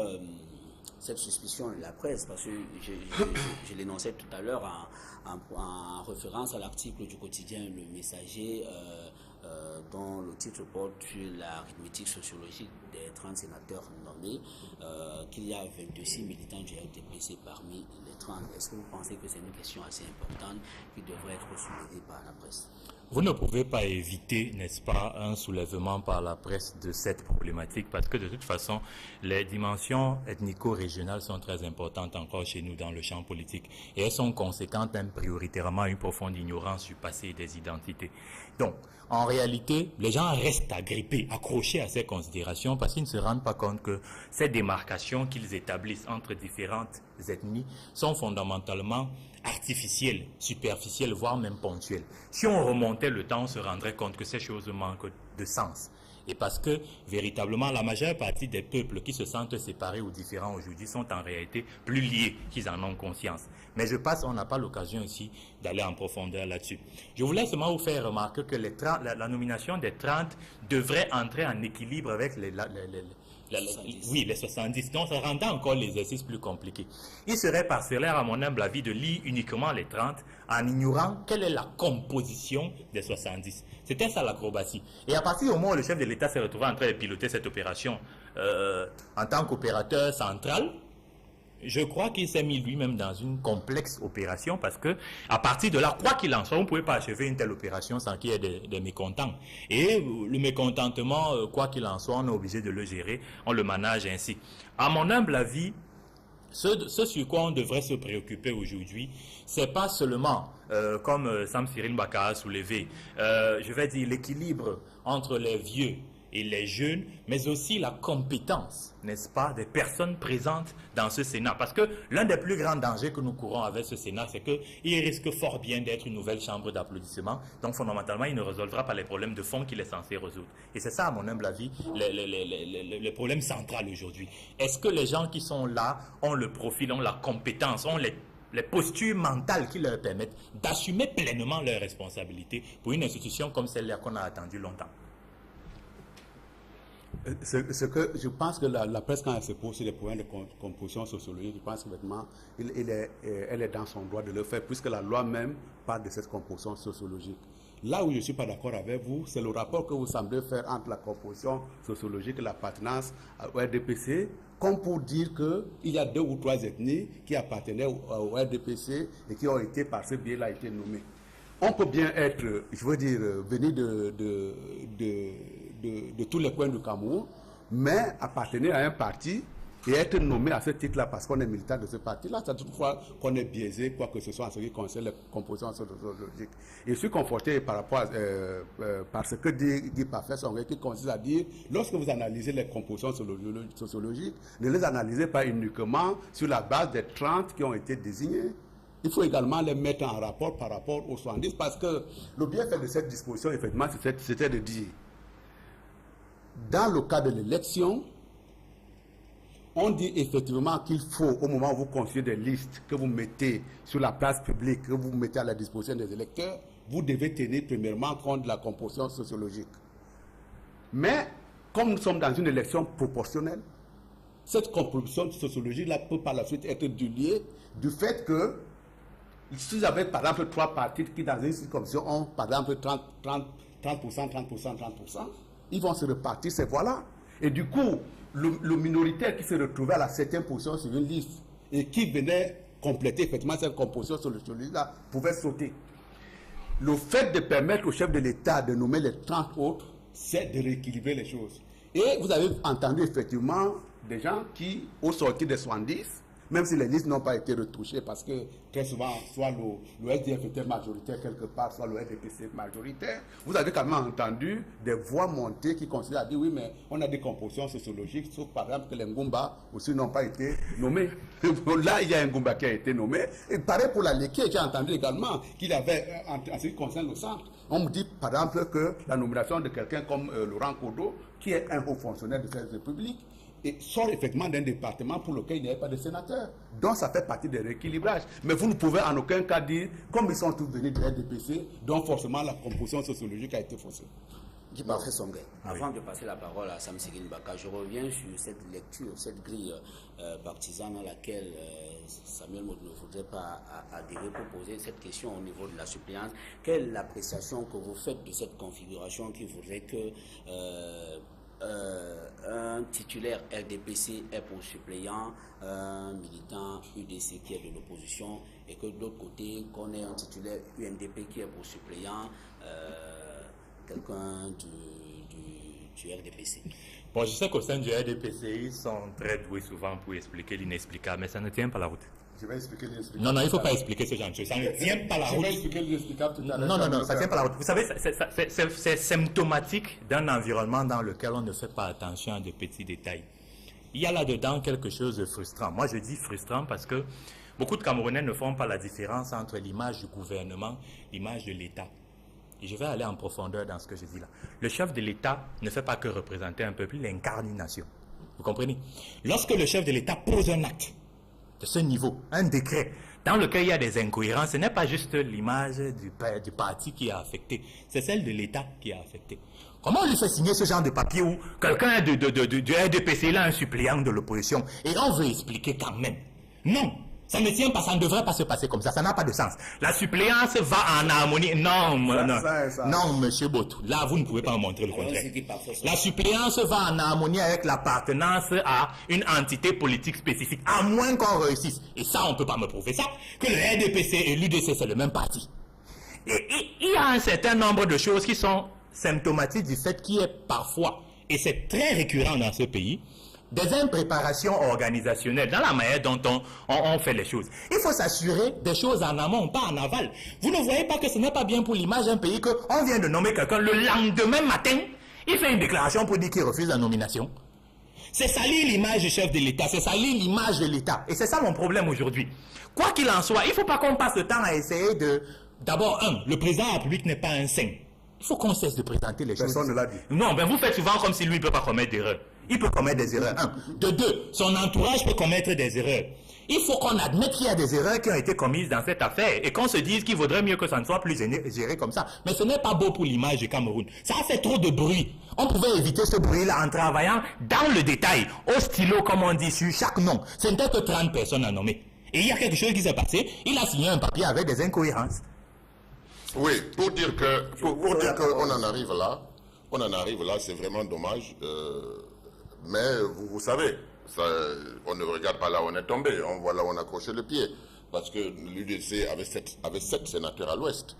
cette suspicion de la presse, parce que je l'énonçais tout à l'heure en référence à l'article du quotidien Le Messager, dont le titre porte sur l'arithmétique sociologique des 30 sénateurs nommés, qu'il y a 26 militants du RDPC parmi les 30. Est-ce que vous pensez que c'est une question assez importante qui devrait être soulevée par la presse? Vous ne pouvez pas éviter, n'est-ce pas, un soulèvement par la presse de cette problématique parce que de toute façon, les dimensions ethnico-régionales sont très importantes encore chez nous dans le champ politique et elles sont conséquentes même prioritairement à une profonde ignorance du passé et des identités. Donc, en réalité, les gens restent agrippés, accrochés à ces considérations parce qu'ils ne se rendent pas compte que ces démarcations qu'ils établissent entre différentes ethnies sont fondamentalement artificielles, superficielles, voire même ponctuelles. Si on remontait le temps, on se rendrait compte que ces choses manquent de sens. Et parce que, véritablement, la majeure partie des peuples qui se sentent séparés ou différents aujourd'hui sont en réalité plus liés qu'ils en ont conscience. Mais je pense qu'on n'a pas l'occasion ici d'aller en profondeur là-dessus. Je voulais seulement vous faire remarquer que la nomination des 30 devrait entrer en équilibre avec les 70. Donc, ça rendait encore l'exercice plus compliqué. Il serait parcellaire, à mon humble avis, de lire uniquement les 30 en ignorant quelle est la composition des 70. C'était ça l'acrobatie. Et à partir du moment où le chef de l'État s'est retrouvé en train de piloter cette opération en tant qu'opérateur central, je crois qu'il s'est mis lui-même dans une complexe opération parce que, à partir de là, quoi qu'il en soit, on ne pouvait pas achever une telle opération sans qu'il y ait des mécontents. Et le mécontentement, quoi qu'il en soit, on est obligé de le gérer, on le manage ainsi. À mon humble avis, ce sur quoi on devrait se préoccuper aujourd'hui, c'est pas seulement, comme Sam Cyril Baka a soulevé, je vais dire l'équilibre entre les vieux et les jeunes, mais aussi la compétence, n'est-ce pas, des personnes présentes dans ce Sénat. Parce que l'un des plus grands dangers que nous courons avec ce Sénat, c'est qu'il risque fort bien d'être une nouvelle chambre d'applaudissements. Donc fondamentalement, il ne résolvera pas les problèmes de fond qu'il est censé résoudre. Et c'est ça, à mon humble avis, le problème central aujourd'hui. Est-ce que les gens qui sont là ont le profil, ont la compétence, ont les postures mentales qui leur permettent d'assumer pleinement leurs responsabilités pour une institution comme celle-là qu'on a attendue longtemps? Je pense que la presse, quand elle se pose sur des problèmes de composition sociologique, je pense que maintenant, elle est dans son droit de le faire, puisque la loi même parle de cette composition sociologique. Là où je ne suis pas d'accord avec vous, c'est le rapport que vous semblez faire entre la composition sociologique et l'appartenance au RDPC, comme pour dire qu'il y a 2 ou 3 ethnies qui appartenaient au RDPC et qui ont été, par ce biais-là, été nommées. On peut bien être, je veux dire, venir de tous les coins du Cameroun, mais appartenir à un parti et être nommé à ce titre-là parce qu'on est militant de ce parti-là, c'est toutefois qu'on est biaisé, quoi que ce soit en ce qui concerne les compositions sociologiques. Et je suis conforté par rapport par ce que dit Guy Parfait-Songé, qui consiste à dire, lorsque vous analysez les compositions sociologiques, ne les analysez pas uniquement sur la base des 30 qui ont été désignés. Il faut également les mettre en rapport par rapport aux 70, parce que le bienfait de cette disposition, effectivement, c'était de dire, dans le cas de l'élection, on dit effectivement qu'il faut, au moment où vous construisez des listes que vous mettez sur la place publique, que vous mettez à la disposition des électeurs, vous devez tenir premièrement compte de la composition sociologique. Mais, comme nous sommes dans une élection proportionnelle, cette composition sociologique-là peut par la suite être diluée du fait que, si vous avez par exemple 3 partis qui dans une circonscription ont par exemple 30%, ils vont se repartir ces voix-là. Et du coup, le minoritaire qui se retrouvait à la 7e position sur une liste et qui venait compléter effectivement cette composition sociologique-là pouvait sauter. Le fait de permettre au chef de l'État de nommer les 30 autres, c'est de rééquilibrer les choses. Et vous avez entendu effectivement des gens qui, au sortir des 70, même si les listes n'ont pas été retouchées parce que très souvent, soit le SDF était majoritaire quelque part, soit le RDPC majoritaire, vous avez quand même entendu des voix monter qui consistent à dire oui, mais on a des compositions sociologiques, sauf par exemple que les Ngumba aussi n'ont pas été nommés. Là, il y a un Ngumba qui a été nommé. Et pareil pour la Léké, j'ai entendu également qu'il avait, en ce qui concerne le centre, on me dit par exemple que la nomination de quelqu'un comme Laurent Kodo, qui est un haut fonctionnaire de cette République, et sort effectivement d'un département pour lequel il n'y avait pas de sénateur. Donc ça fait partie des rééquilibrages. Mais vous ne pouvez en aucun cas dire, comme ils sont tous venus du RDPC, donc forcément la composition sociologique a été faussée. Guy Parfait-Songé, avant de passer la parole à Sam Seguin Baka, je reviens sur cette lecture, cette grille partisane à laquelle Samuel Maud ne voudrait pas adhérer pour poser cette question au niveau de la suppléance. Quelle est l'appréciation que vous faites de cette configuration qui voudrait que un titulaire RDPC est pour suppléant, un militant UDC qui est de l'opposition, et que de l'autre côté, qu'on ait un titulaire UNDP qui est pour suppléant, quelqu'un du RDPC. Bon, je sais qu'au sein du RDPC, ils sont très doués souvent pour expliquer l'inexplicable, mais ça ne tient pas la route. Je vais expliquer l'inexplicable. Non, il ne faut pas expliquer ce genre de choses. Ça ne tient pas la route. Je vais expliquer l'inexplicable tout à l'heure. Non, ça ne tient pas la route. Vous savez, c'est symptomatique d'un environnement dans lequel on ne fait pas attention à de petits détails. Il y a là-dedans quelque chose de frustrant. Moi, je dis frustrant parce que beaucoup de Camerounais ne font pas la différence entre l'image du gouvernement et l'image de l'État. Et je vais aller en profondeur dans ce que je dis là. Le chef de l'État ne fait pas que représenter un peuple, il incarne une nation. Vous comprenez? Lorsque le chef de l'État pose un acte de ce niveau, un décret, dans lequel il y a des incohérences, ce n'est pas juste l'image du parti qui est affectée, c'est celle de l'État qui est affectée. Comment on lui fait signer ce genre de papier où quelqu'un du RDPC là, un suppléant de l'opposition, et on veut expliquer quand même? Non, ça ne tient pas, ça ne devrait pas se passer comme ça n'a pas de sens. La suppléance va en harmonie. Non, monsieur Botou, là vous ne pouvez pas me montrer le contraire. La suppléance va en harmonie avec l'appartenance à une entité politique spécifique, à moins qu'on réussisse. Et ça, on ne peut pas me prouver ça, que le RDPC et l'UDC, c'est le même parti. Et il y a un certain nombre de choses qui sont symptomatiques du fait qu'il y ait parfois, et c'est très récurrent dans ce pays, des impréparations organisationnelles dans la manière dont on fait les choses. Il faut s'assurer des choses en amont, pas en aval. Vous ne voyez pas que ce n'est pas bien pour l'image d'un pays qu'on vient de nommer quelqu'un le lendemain matin, Il fait une déclaration pour dire qu'il refuse la nomination. C'est salir l'image du chef de l'État, c'est salir l'image de l'État. Et c'est ça mon problème aujourd'hui. Quoi qu'il en soit, il ne faut pas qu'on passe le temps à essayer de... D'abord, le président de la République n'est pas un saint. Il faut qu'on cesse de présenter les choses. Personne ne l'a dit. Non, ben vous faites souvent comme si lui ne peut pas commettre d'erreurs. Il peut commettre des erreurs. De deux, son entourage peut commettre des erreurs. Il faut qu'on admette qu'il y a des erreurs qui ont été commises dans cette affaire et qu'on se dise qu'il vaudrait mieux que ça ne soit plus géré comme ça. Mais ce n'est pas beau pour l'image du Cameroun. Ça a fait trop de bruit. On pouvait éviter ce bruit-là en travaillant dans le détail, au stylo, comme on dit, sur chaque nom. Ce n'était que 30 personnes à nommer. Et il y a quelque chose qui s'est passé. Il a signé un papier avec des incohérences. Oui, pour dire qu'on en arrive là, c'est vraiment dommage. Mais vous savez, ça, on ne regarde pas là où on est tombé, on voit là où on a accroché le pied. Parce que l'UDC avait 7 sénateurs à l'ouest.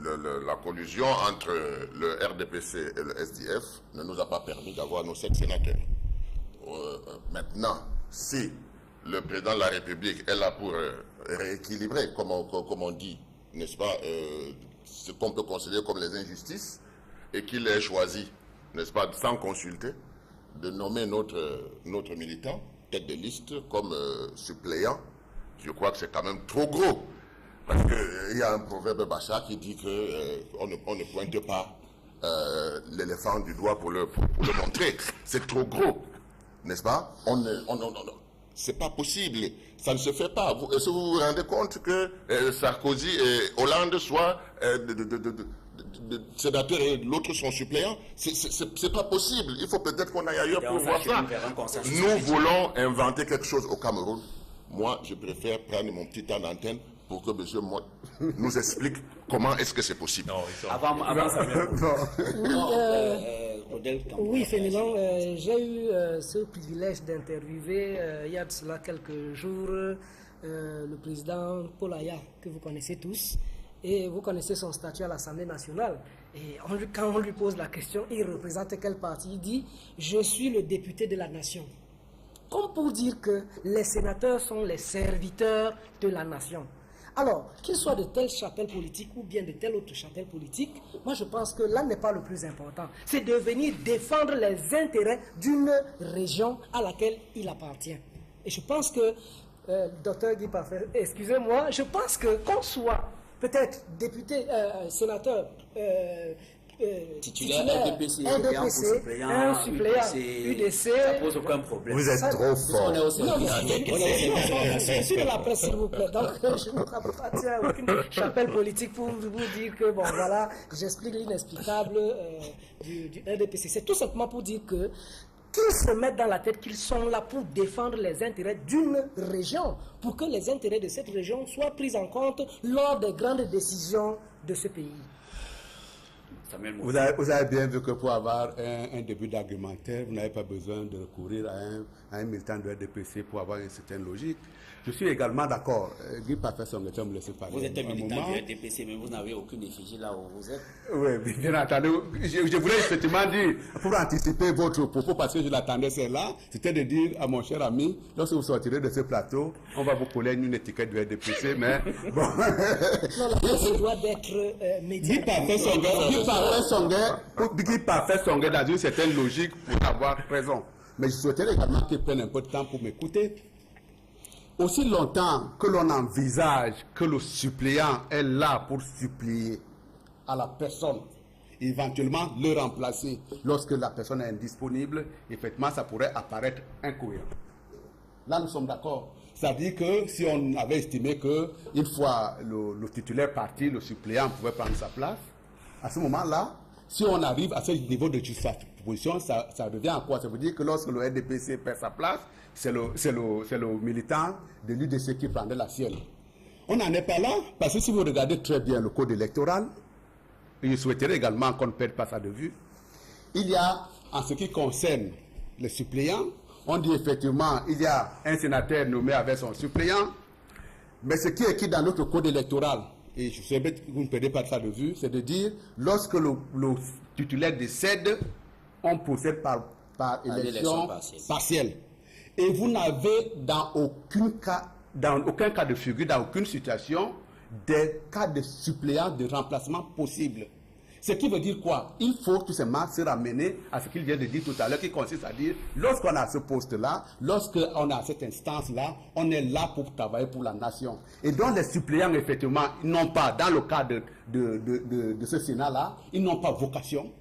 La collusion entre le RDPC et le SDF ne nous a pas permis d'avoir nos 7 sénateurs. Maintenant, si le président de la République est là pour rééquilibrer, comme on dit, n'est-ce pas, ce qu'on peut considérer comme les injustices, et qu'il ait choisi, n'est-ce pas, sans consulter, de nommer notre militant, tête de liste, comme suppléant, je crois que c'est quand même trop gros. Parce qu'il y a un proverbe Bacha qui dit qu'on ne pointe pas l'éléphant du doigt pour le montrer. C'est trop gros, n'est-ce pas? C'est pas possible. Ça ne se fait pas. Est-ce que vous vous rendez compte que Sarkozy et Hollande soient sénateurs et l'autre sont suppléants? C'est pas possible. Il faut peut-être qu'on aille ailleurs pour voir ça. Nous voulons inventer quelque chose au Cameroun. Moi, je préfère prendre mon petit temps d'antenne pour que M. Mott nous explique comment est-ce que c'est possible. Non, Avant ça, oui, Fénelon, j'ai eu ce privilège d'interviewer il y a de cela quelques jours le président Paul Aya, que vous connaissez tous, et vous connaissez son statut à l'Assemblée nationale. Et quand on lui pose la question, il représente quel parti? Il dit « Je suis le député de la nation ». Comme pour dire que les sénateurs sont les serviteurs de la nation. Alors, qu'il soit de telle chapelle politique ou bien de telle autre chapelle politique, moi je pense que là n'est pas le plus important. C'est de venir défendre les intérêts d'une région à laquelle il appartient. Et je pense que, docteur Guy Parfait, excusez-moi, je pense que qu'on soit peut-être député, sénateur, titulaire RDPC, un suppléant UDC, ça pose aucun problème. Vous êtes trop fort. Je suis de la presse, s'il vous plaît. Donc, je ne m'appartiens à aucune chapelle politique pour vous dire que, bon, voilà, j'explique l'inexplicable du RDPC. C'est tout simplement pour dire que qu'ils se mettent dans la tête qu'ils sont là pour défendre les intérêts d'une région, pour que les intérêts de cette région soient pris en compte lors des grandes décisions de ce pays. Vous avez bien vu que pour avoir un début d'argumentaire, vous n'avez pas besoin de recourir à un militant de RDPC pour avoir une certaine logique. Je suis également d'accord. Guy Parfait, me laisser parler. Vous êtes un militant du RDPC, mais vous n'avez aucune effigie là où vous êtes. Oui, bien entendu. Je voulais effectivement dire, pour anticiper votre propos, parce que je l'attendais celle-là, c'était de dire à mon cher ami, lorsque vous sortirez de ce plateau, on va vous coller une étiquette du RDPC, mais bon. Non, la presse doit être médiatique. Guy Parfait Songué dans une certaine logique pour avoir raison. Mais je souhaiterais également qu'il prenne un peu de temps pour m'écouter. Aussi longtemps que l'on envisage que le suppléant est là pour supplier à la personne, éventuellement le remplacer lorsque la personne est indisponible, effectivement, ça pourrait apparaître incohérent. Là, nous sommes d'accord. C'est-à-dire que si on avait estimé qu'une fois le titulaire parti, le suppléant pouvait prendre sa place, à ce moment-là, si on arrive à ce niveau de juxtaposition, ça revient à quoi? Ça veut dire que lorsque le RDPC perd sa place, c'est le militant de l'UDC qui prendrait la sienne. On n'en est pas là, parce que si vous regardez très bien le code électoral, et je souhaiterais également qu'on ne perde pas ça de vue, il y a, en ce qui concerne les suppléants, on dit effectivement, il y a un sénateur nommé avec son suppléant, mais ce qui est écrit dans notre code électoral, et je sais que vous ne perdez pas ça de vue, c'est de dire, lorsque le titulaire décède, on procède par élection partielle. Et vous n'avez dans aucun cas de figure, dans aucune situation, des cas de suppléants de remplacement possibles. Ce qui veut dire quoi? Il faut tout simplement se ramener à ce qu'il vient de dire tout à l'heure, qui consiste à dire, lorsqu'on a ce poste-là, lorsqu'on a cette instance-là, on est là pour travailler pour la nation. Et donc les suppléants, effectivement, ils n'ont pas, dans le cas de ce Sénat-là, ils n'ont pas vocation,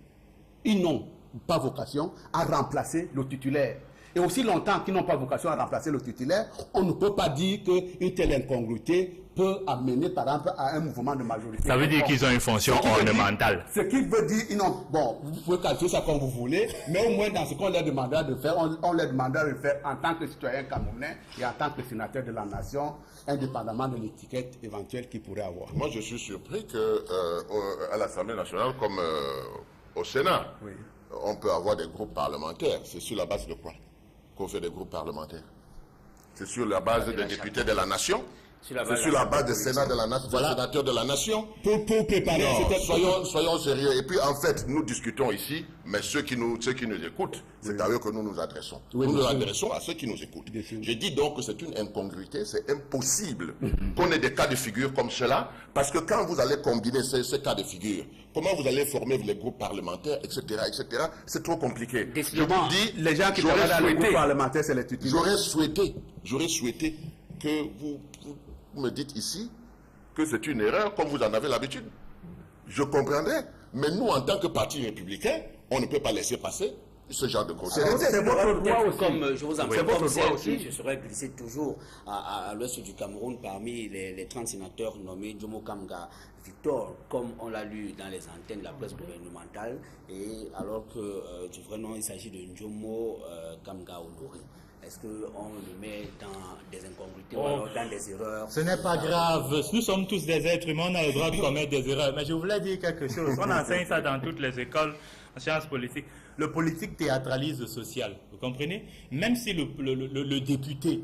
à remplacer le titulaire. Et aussi longtemps qu'ils n'ont pas vocation à remplacer le titulaire, on ne peut pas dire qu'une telle incongruité peut amener, par exemple, à un mouvement de majorité. Ça veut dire qu'ils ont une fonction ornementale. Ce qui veut dire, bon, vous pouvez qualifier ça comme vous voulez, mais au moins dans ce qu'on leur demandera de faire, on leur demandera de faire en tant que citoyen camerounais et en tant que sénateur de la nation, indépendamment de l'étiquette éventuelle qu'ils pourraient avoir. Moi, je suis surpris qu'à l'Assemblée nationale, comme au Sénat, Oui. on peut avoir des groupes parlementaires. C'est sur la base de quoi qu'on fait des groupes parlementaires? C'est sur la base des députés de la nation? C'est sur la base des sénats de la nation, des sénateurs de la nation? Pour préparer, Soyons sérieux. Et puis, en fait, nous discutons ici, mais ceux qui nous écoutent, c'est à eux que nous nous adressons. Oui, nous nous bien sûr. adressons à ceux qui nous écoutent. Bien sûr. Je dis donc que c'est une incongruité, c'est impossible qu'on ait des cas de figure comme cela, parce que quand vous allez combiner ces cas de figure, comment vous allez former les groupes parlementaires, etc., c'est trop compliqué. Je vous dis, les gens qui travaillent dans le groupe parlementaire, c'est les titulaires. J'aurais souhaité que vous me dites ici que c'est une erreur, comme vous en avez l'habitude. Je comprendrais. Mais nous, en tant que parti républicain, on ne peut pas laisser passer ce genre de conseils. C'est votre droit aussi. Comme je vous en prie, C'est votre comme droit c'est aussi. je serais glissé toujours à l'ouest du Cameroun parmi les 30 sénateurs nommés Jomo Kamga Victor, comme on l'a lu dans les antennes de la presse gouvernementale, et alors que du vrai nom, il s'agit de Jomo Kamga Honoré. Est-ce qu'on le met dans des incongruités ou alors dans des erreurs? Ce n'est pas grave. Nous sommes tous des êtres humains, on a le droit de commettre des erreurs. Mais je voulais dire quelque chose. On enseigne ça dans toutes les écoles en sciences politiques. Le politique théâtralise le social. Vous comprenez? Même si le député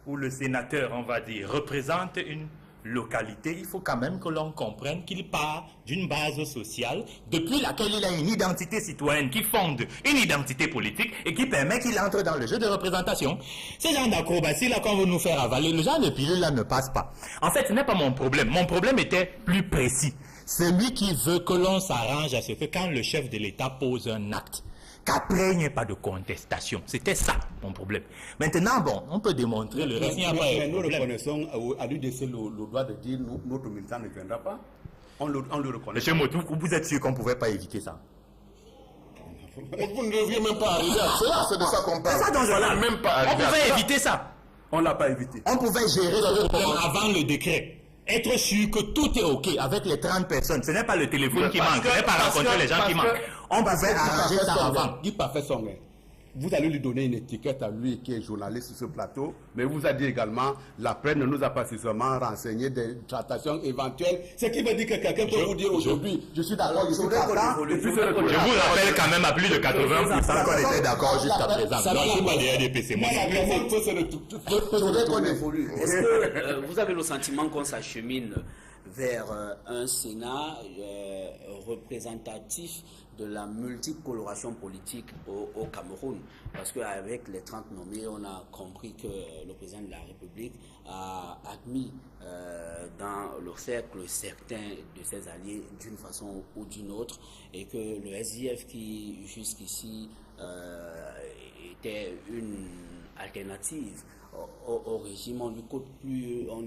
ou le sénateur, on va dire, représente une localité, il faut quand même que l'on comprenne qu'il part d'une base sociale depuis laquelle il a une identité citoyenne qui fonde une identité politique et qui permet qu'il entre dans le jeu de représentation. Ce genre d'acrobatie là qu'on veut nous faire avaler, le genre de pilule là ne passe pas. En fait, ce n'est pas mon problème. Mon problème était plus précis. Celui qui veut que l'on s'arrange à ce que quand le chef de l'État pose un acte, qu'après, il n'y ait pas de contestation. C'était ça, mon problème. Maintenant, bon, on peut démontrer le reste. Mais nous reconnaissons à l'UDC le droit de dire notre militant ne viendra pas. On le reconnaît. Monsieur Motou, vous êtes sûr qu'on ne pouvait pas éviter ça? Vous ne deviez même pas arriver à cela, c'est de ça qu'on parle. C'est ça dont je parle. Même pas On arriver à pouvait cela. éviter ça. On ne l'a pas évité. On pouvait gérer ce problème avant le décret. Être sûr que tout est OK avec les 30 personnes. Ce n'est pas le téléphone qui manque, ce n'est pas rencontrer les gens qui manquent. On pouvait arranger ça avant. Guy Parfait Songe, vous allez lui donner une étiquette à lui qui est journaliste sur ce plateau, mais vous a dit également, la presse ne nous a pas suffisamment renseigné des tractations éventuelles. Ce qui veut dire que quelqu'un peut vous dire aujourd'hui, je suis d'accord, je suis d'accord, et puis Je vous rappelle quand même à plus de 80% qu'on était d'accord jusqu'à présent. Donc, je ne suis pas derrière des PC. Moi, je voudrais qu'on évolue. Est-ce que vous avez le sentiment qu'on s'achemine vers un Sénat représentatif de la multicoloration politique au Cameroun? Parce qu'avec les 30 nommés, on a compris que le président de la République a admis dans le cercle certains de ses alliés d'une façon ou d'une autre, et que le SIF qui jusqu'ici était une alternative au régime, on ne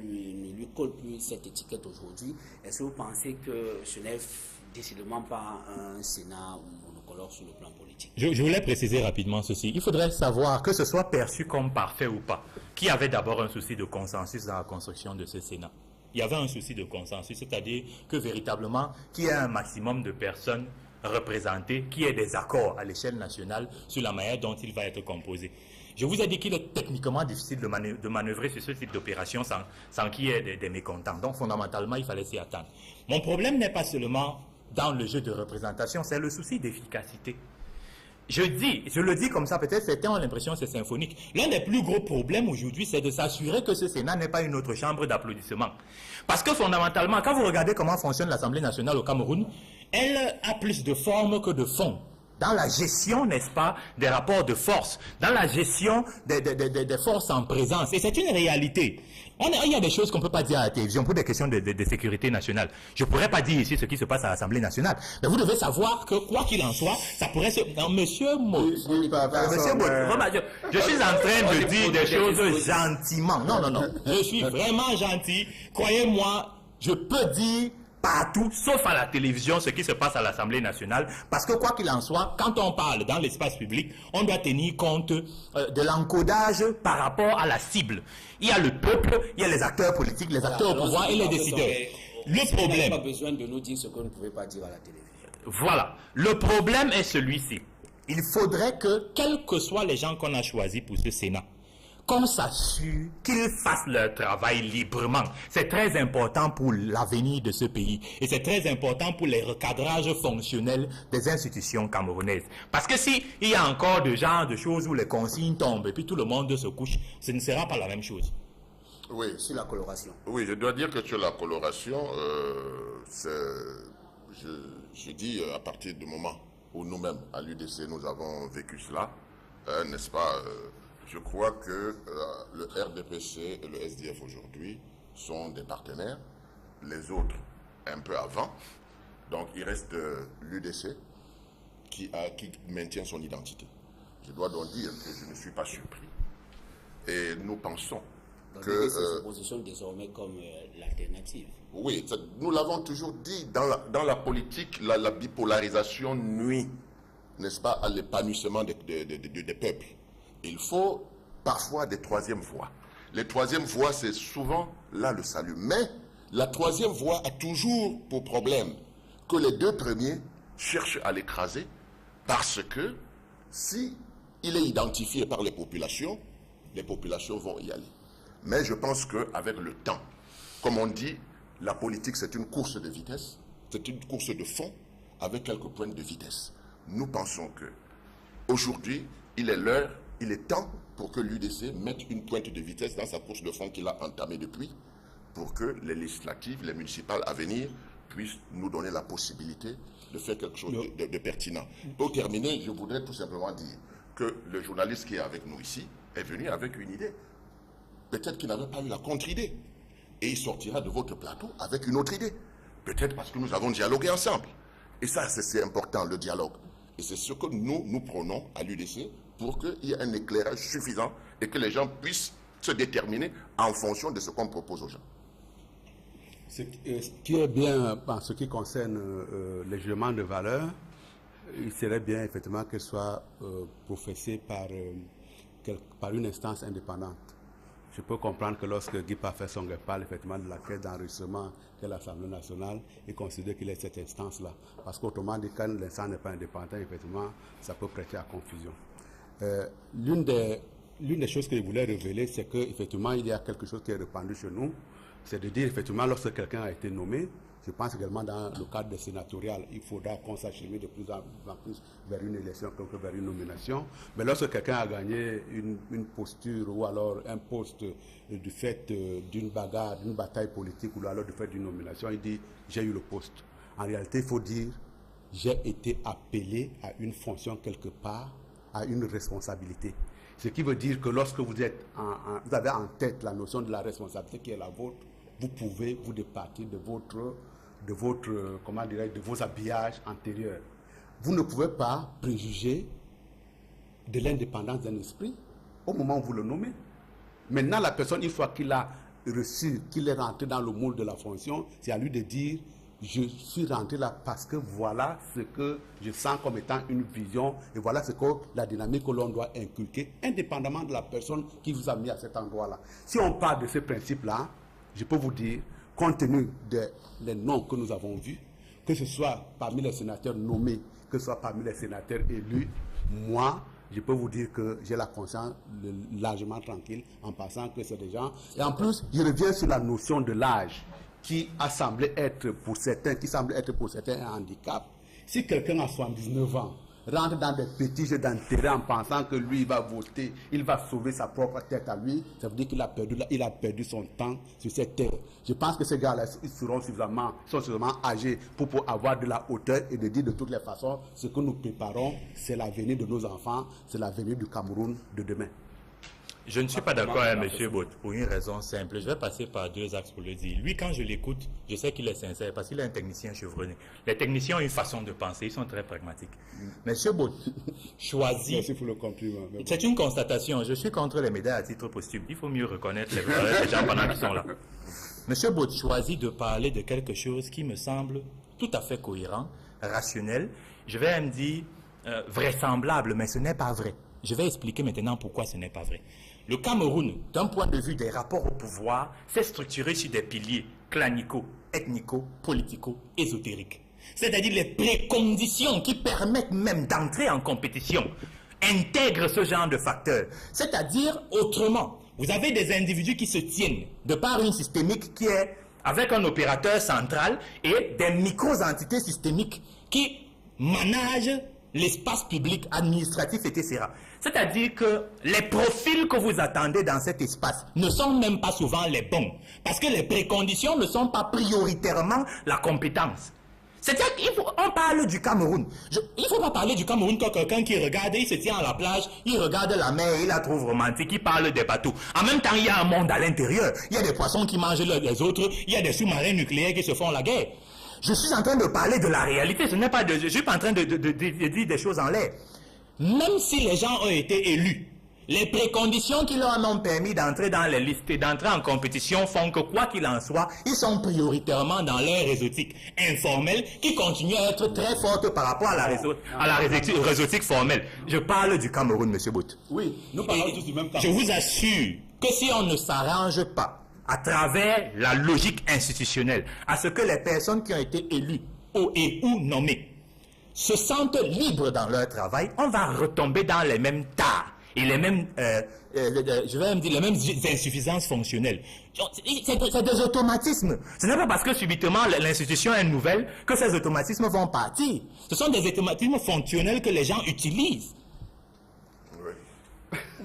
lui colle plus cette étiquette aujourd'hui. Est-ce que vous pensez que ce n'est décidément pas un Sénat monocolore sur le plan politique? Je voulais préciser rapidement ceci. Il faudrait savoir que ce soit perçu comme parfait ou pas. Qui avait d'abord un souci de consensus dans la construction de ce Sénat? Il y avait un souci de consensus, c'est-à-dire que véritablement, qu'il y ait un maximum de personnes représentées, qu'il y ait des accords à l'échelle nationale sur la manière dont il va être composé. Je vous ai dit qu'il est techniquement difficile de manœuvrer sur ce type d'opération sans qu'il y ait des mécontents. Donc, fondamentalement, il fallait s'y attendre. Mon problème n'est pas seulement dans le jeu de représentation, c'est le souci d'efficacité. Je le dis comme ça, peut-être certains ont l'impression que c'est symphonique. L'un des plus gros problèmes aujourd'hui, c'est de s'assurer que ce Sénat n'est pas une autre chambre d'applaudissements. Parce que fondamentalement, quand vous regardez comment fonctionne l'Assemblée nationale au Cameroun, elle a plus de forme que de fond. dans la gestion, n'est-ce pas, des rapports de force, dans la gestion des forces en présence. Et c'est une réalité. Il y a des choses qu'on ne peut pas dire à la télévision pour des questions de sécurité nationale. Je ne pourrais pas dire ici ce qui se passe à l'Assemblée nationale. Mais vous devez savoir que, quoi qu'il en soit, ça pourrait se... Non, monsieur Maud, je suis en train de dire des choses gentiment. Non. Je suis vraiment gentil. Croyez-moi, je peux dire partout, sauf à la télévision, ce qui se passe à l'Assemblée nationale. Parce que quoi qu'il en soit, quand on parle dans l'espace public, on doit tenir compte de l'encodage par rapport à la cible. Il y a le peuple, il y a les acteurs politiques, les acteurs au pouvoir et les décideurs. Le problème... Vous n'avez pas besoin de nous dire ce que vous ne pouvez pas dire à la télévision. Voilà. Le problème est celui-ci. Il faudrait que, quels que soient les gens qu'on a choisis pour ce Sénat, qu'on s'assure qu'ils fassent leur travail librement. C'est très important pour l'avenir de ce pays. Et c'est très important pour les recadrages fonctionnels des institutions camerounaises. Parce que s'il y a encore de choses où les consignes tombent et puis tout le monde se couche, ce ne sera pas la même chose. Oui. Sur la coloration. Oui, je dois dire que sur la coloration, je dis à partir du moment où nous-mêmes, à l'UDC, nous avons vécu cela, n'est-ce pas, je crois que le RDPC et le SDF aujourd'hui sont des partenaires, les autres un peu avant. Donc il reste l'UDC qui maintient son identité. Je dois donc dire que je ne suis pas surpris. Et nous pensons donc, que... se positionne désormais comme l'alternative. Oui, nous l'avons toujours dit, dans la politique, la bipolarisation nuit, n'est-ce pas, à l'épanouissement des peuples. Il faut parfois des troisièmes voies. Les troisièmes voies, c'est souvent là le salut. Mais la troisième voie a toujours pour problème que les deux premiers cherchent à l'écraser parce que si il est identifié par les populations vont y aller. Mais je pense qu'avec le temps, comme on dit, la politique c'est une course de vitesse, c'est une course de fond avec quelques pointes de vitesse. Nous pensons que aujourd'hui, il est temps pour que l'UDC mette une pointe de vitesse dans sa course de fond qu'il a entamée depuis, pour que les législatives, les municipales à venir puissent nous donner la possibilité de faire quelque chose de pertinent. Pour terminer, je voudrais tout simplement dire que le journaliste qui est avec nous ici est venu avec une idée. Peut-être qu'il n'avait pas eu la contre-idée. Et il sortira de votre plateau avec une autre idée. Peut-être parce que nous avons dialogué ensemble. Et ça, c'est important, le dialogue. Et c'est ce que nous prenons à l'UDC pour qu'il y ait un éclairage suffisant et que les gens puissent se déterminer en fonction de ce qu'on propose aux gens. Ce qui est bien en ce qui concerne les jugements de valeur, il serait bien effectivement qu'elle soit professée par une instance indépendante. Je peux comprendre que lorsque Guy Parfait Songé parle effectivement de la caisse d'enregistrement qu'est l'Assemblée nationale, il considère qu'il est cette instance-là. Parce qu'autrement dit, quand l'instance n'est pas indépendant, effectivement, ça peut prêter à confusion. L'une des choses que je voulais révéler, c'est qu'effectivement, il y a quelque chose qui est répandu chez nous. C'est de dire, effectivement, lorsque quelqu'un a été nommé, je pense également dans le cadre des sénatoriales, il faudra qu'on s'achemine de plus en plus vers une élection que vers une nomination. Mais lorsque quelqu'un a gagné une posture ou alors un poste du fait d'une bagarre, d'une bataille politique ou alors du fait d'une nomination, il dit « j'ai eu le poste ». En réalité, il faut dire « j'ai été appelé à une fonction quelque part, à une responsabilité ». Ce qui veut dire que lorsque vous avez en tête la notion de la responsabilité qui est la vôtre, vous pouvez vous départir de vos habillages antérieurs. Vous ne pouvez pas préjuger de l'indépendance d'un esprit au moment où vous le nommez. Maintenant, la personne, une fois qu'il a reçu, qu'il est rentré dans le moule de la fonction, c'est à lui de dire « je suis rentré là parce que voilà ce que je sens comme étant une vision et voilà ce que la dynamique que l'on doit inculquer, indépendamment de la personne qui vous a mis à cet endroit-là ». Si on parle de ce principe-là, je peux vous dire, compte tenu des noms que nous avons vus, que ce soit parmi les sénateurs nommés, que ce soit parmi les sénateurs élus, moi, je peux vous dire que j'ai la conscience largement tranquille en passant que c'est des gens. Et en plus, je reviens sur la notion de l'âge qui semble être pour certains un handicap. Si quelqu'un a 79 ans rentre dans des petits jeux d'intérêt en pensant que lui, il va voter, il va sauver sa propre tête à lui, ça veut dire qu'il a perdu son temps sur cette terre. Je pense que ces gars-là, ils sont suffisamment âgés pour avoir de la hauteur et de dire de toutes les façons, ce que nous préparons, c'est l'avenir de nos enfants, c'est l'avenir du Cameroun de demain. Je ne suis pas d'accord avec M. Bott pour une raison simple. Je vais passer par deux axes pour le dire. Lui, quand je l'écoute, je sais qu'il est sincère parce qu'il est un technicien chevronné. Les techniciens ont une façon de penser, ils sont très pragmatiques. M. Bott choisit... Merci pour le compliment. C'est une constatation. Je suis contre les médailles à titre posthume. Il faut mieux reconnaître les valeurs des gens pendant qu'ils sont là. M. Bott choisit de parler de quelque chose qui me semble tout à fait cohérent, rationnel. Je vais me dire vraisemblable, mais ce n'est pas vrai. Je vais expliquer maintenant pourquoi ce n'est pas vrai. Le Cameroun, d'un point de vue des rapports au pouvoir, s'est structuré sur des piliers clanico, ethnico, politico, ésotériques. C'est-à-dire les préconditions qui permettent même d'entrer en compétition intègrent ce genre de facteurs. C'est-à-dire, autrement, vous avez des individus qui se tiennent de par une systémique qui est avec un opérateur central et des micro-entités systémiques qui managent l'espace public, administratif, etc. C'est-à-dire que les profils que vous attendez dans cet espace ne sont même pas souvent les bons. Parce que les préconditions ne sont pas prioritairement la compétence. C'est-à-dire qu'on parle du Cameroun. Il ne faut pas parler du Cameroun comme quelqu'un qui regarde, il se tient à la plage, il regarde la mer, il la trouve romantique, il parle des bateaux. En même temps, il y a un monde à l'intérieur. Il y a des poissons qui mangent les autres, il y a des sous-marins nucléaires qui se font la guerre. Je suis en train de parler de la réalité, je ne suis pas en train de dire des choses en l'air. Même si les gens ont été élus, les préconditions qui leur ont permis d'entrer dans les listes et d'entrer en compétition font que, quoi qu'il en soit, ils sont prioritairement dans leur réseautique informelle qui continue à être très forte par rapport à la réseautique formelle. Je parle du Cameroun, M. Bott. Oui, nous parlons tous du même Cameroun. Je vous assure que si on ne s'arrange pas à travers la logique institutionnelle, à ce que les personnes qui ont été élues ou nommées se sentent libres dans leur travail, on va retomber dans les mêmes tares et les mêmes, je vais me dire, les mêmes insuffisances fonctionnelles. C'est des automatismes. Ce n'est pas parce que subitement l'institution est nouvelle que ces automatismes vont partir. Ce sont des automatismes fonctionnels que les gens utilisent.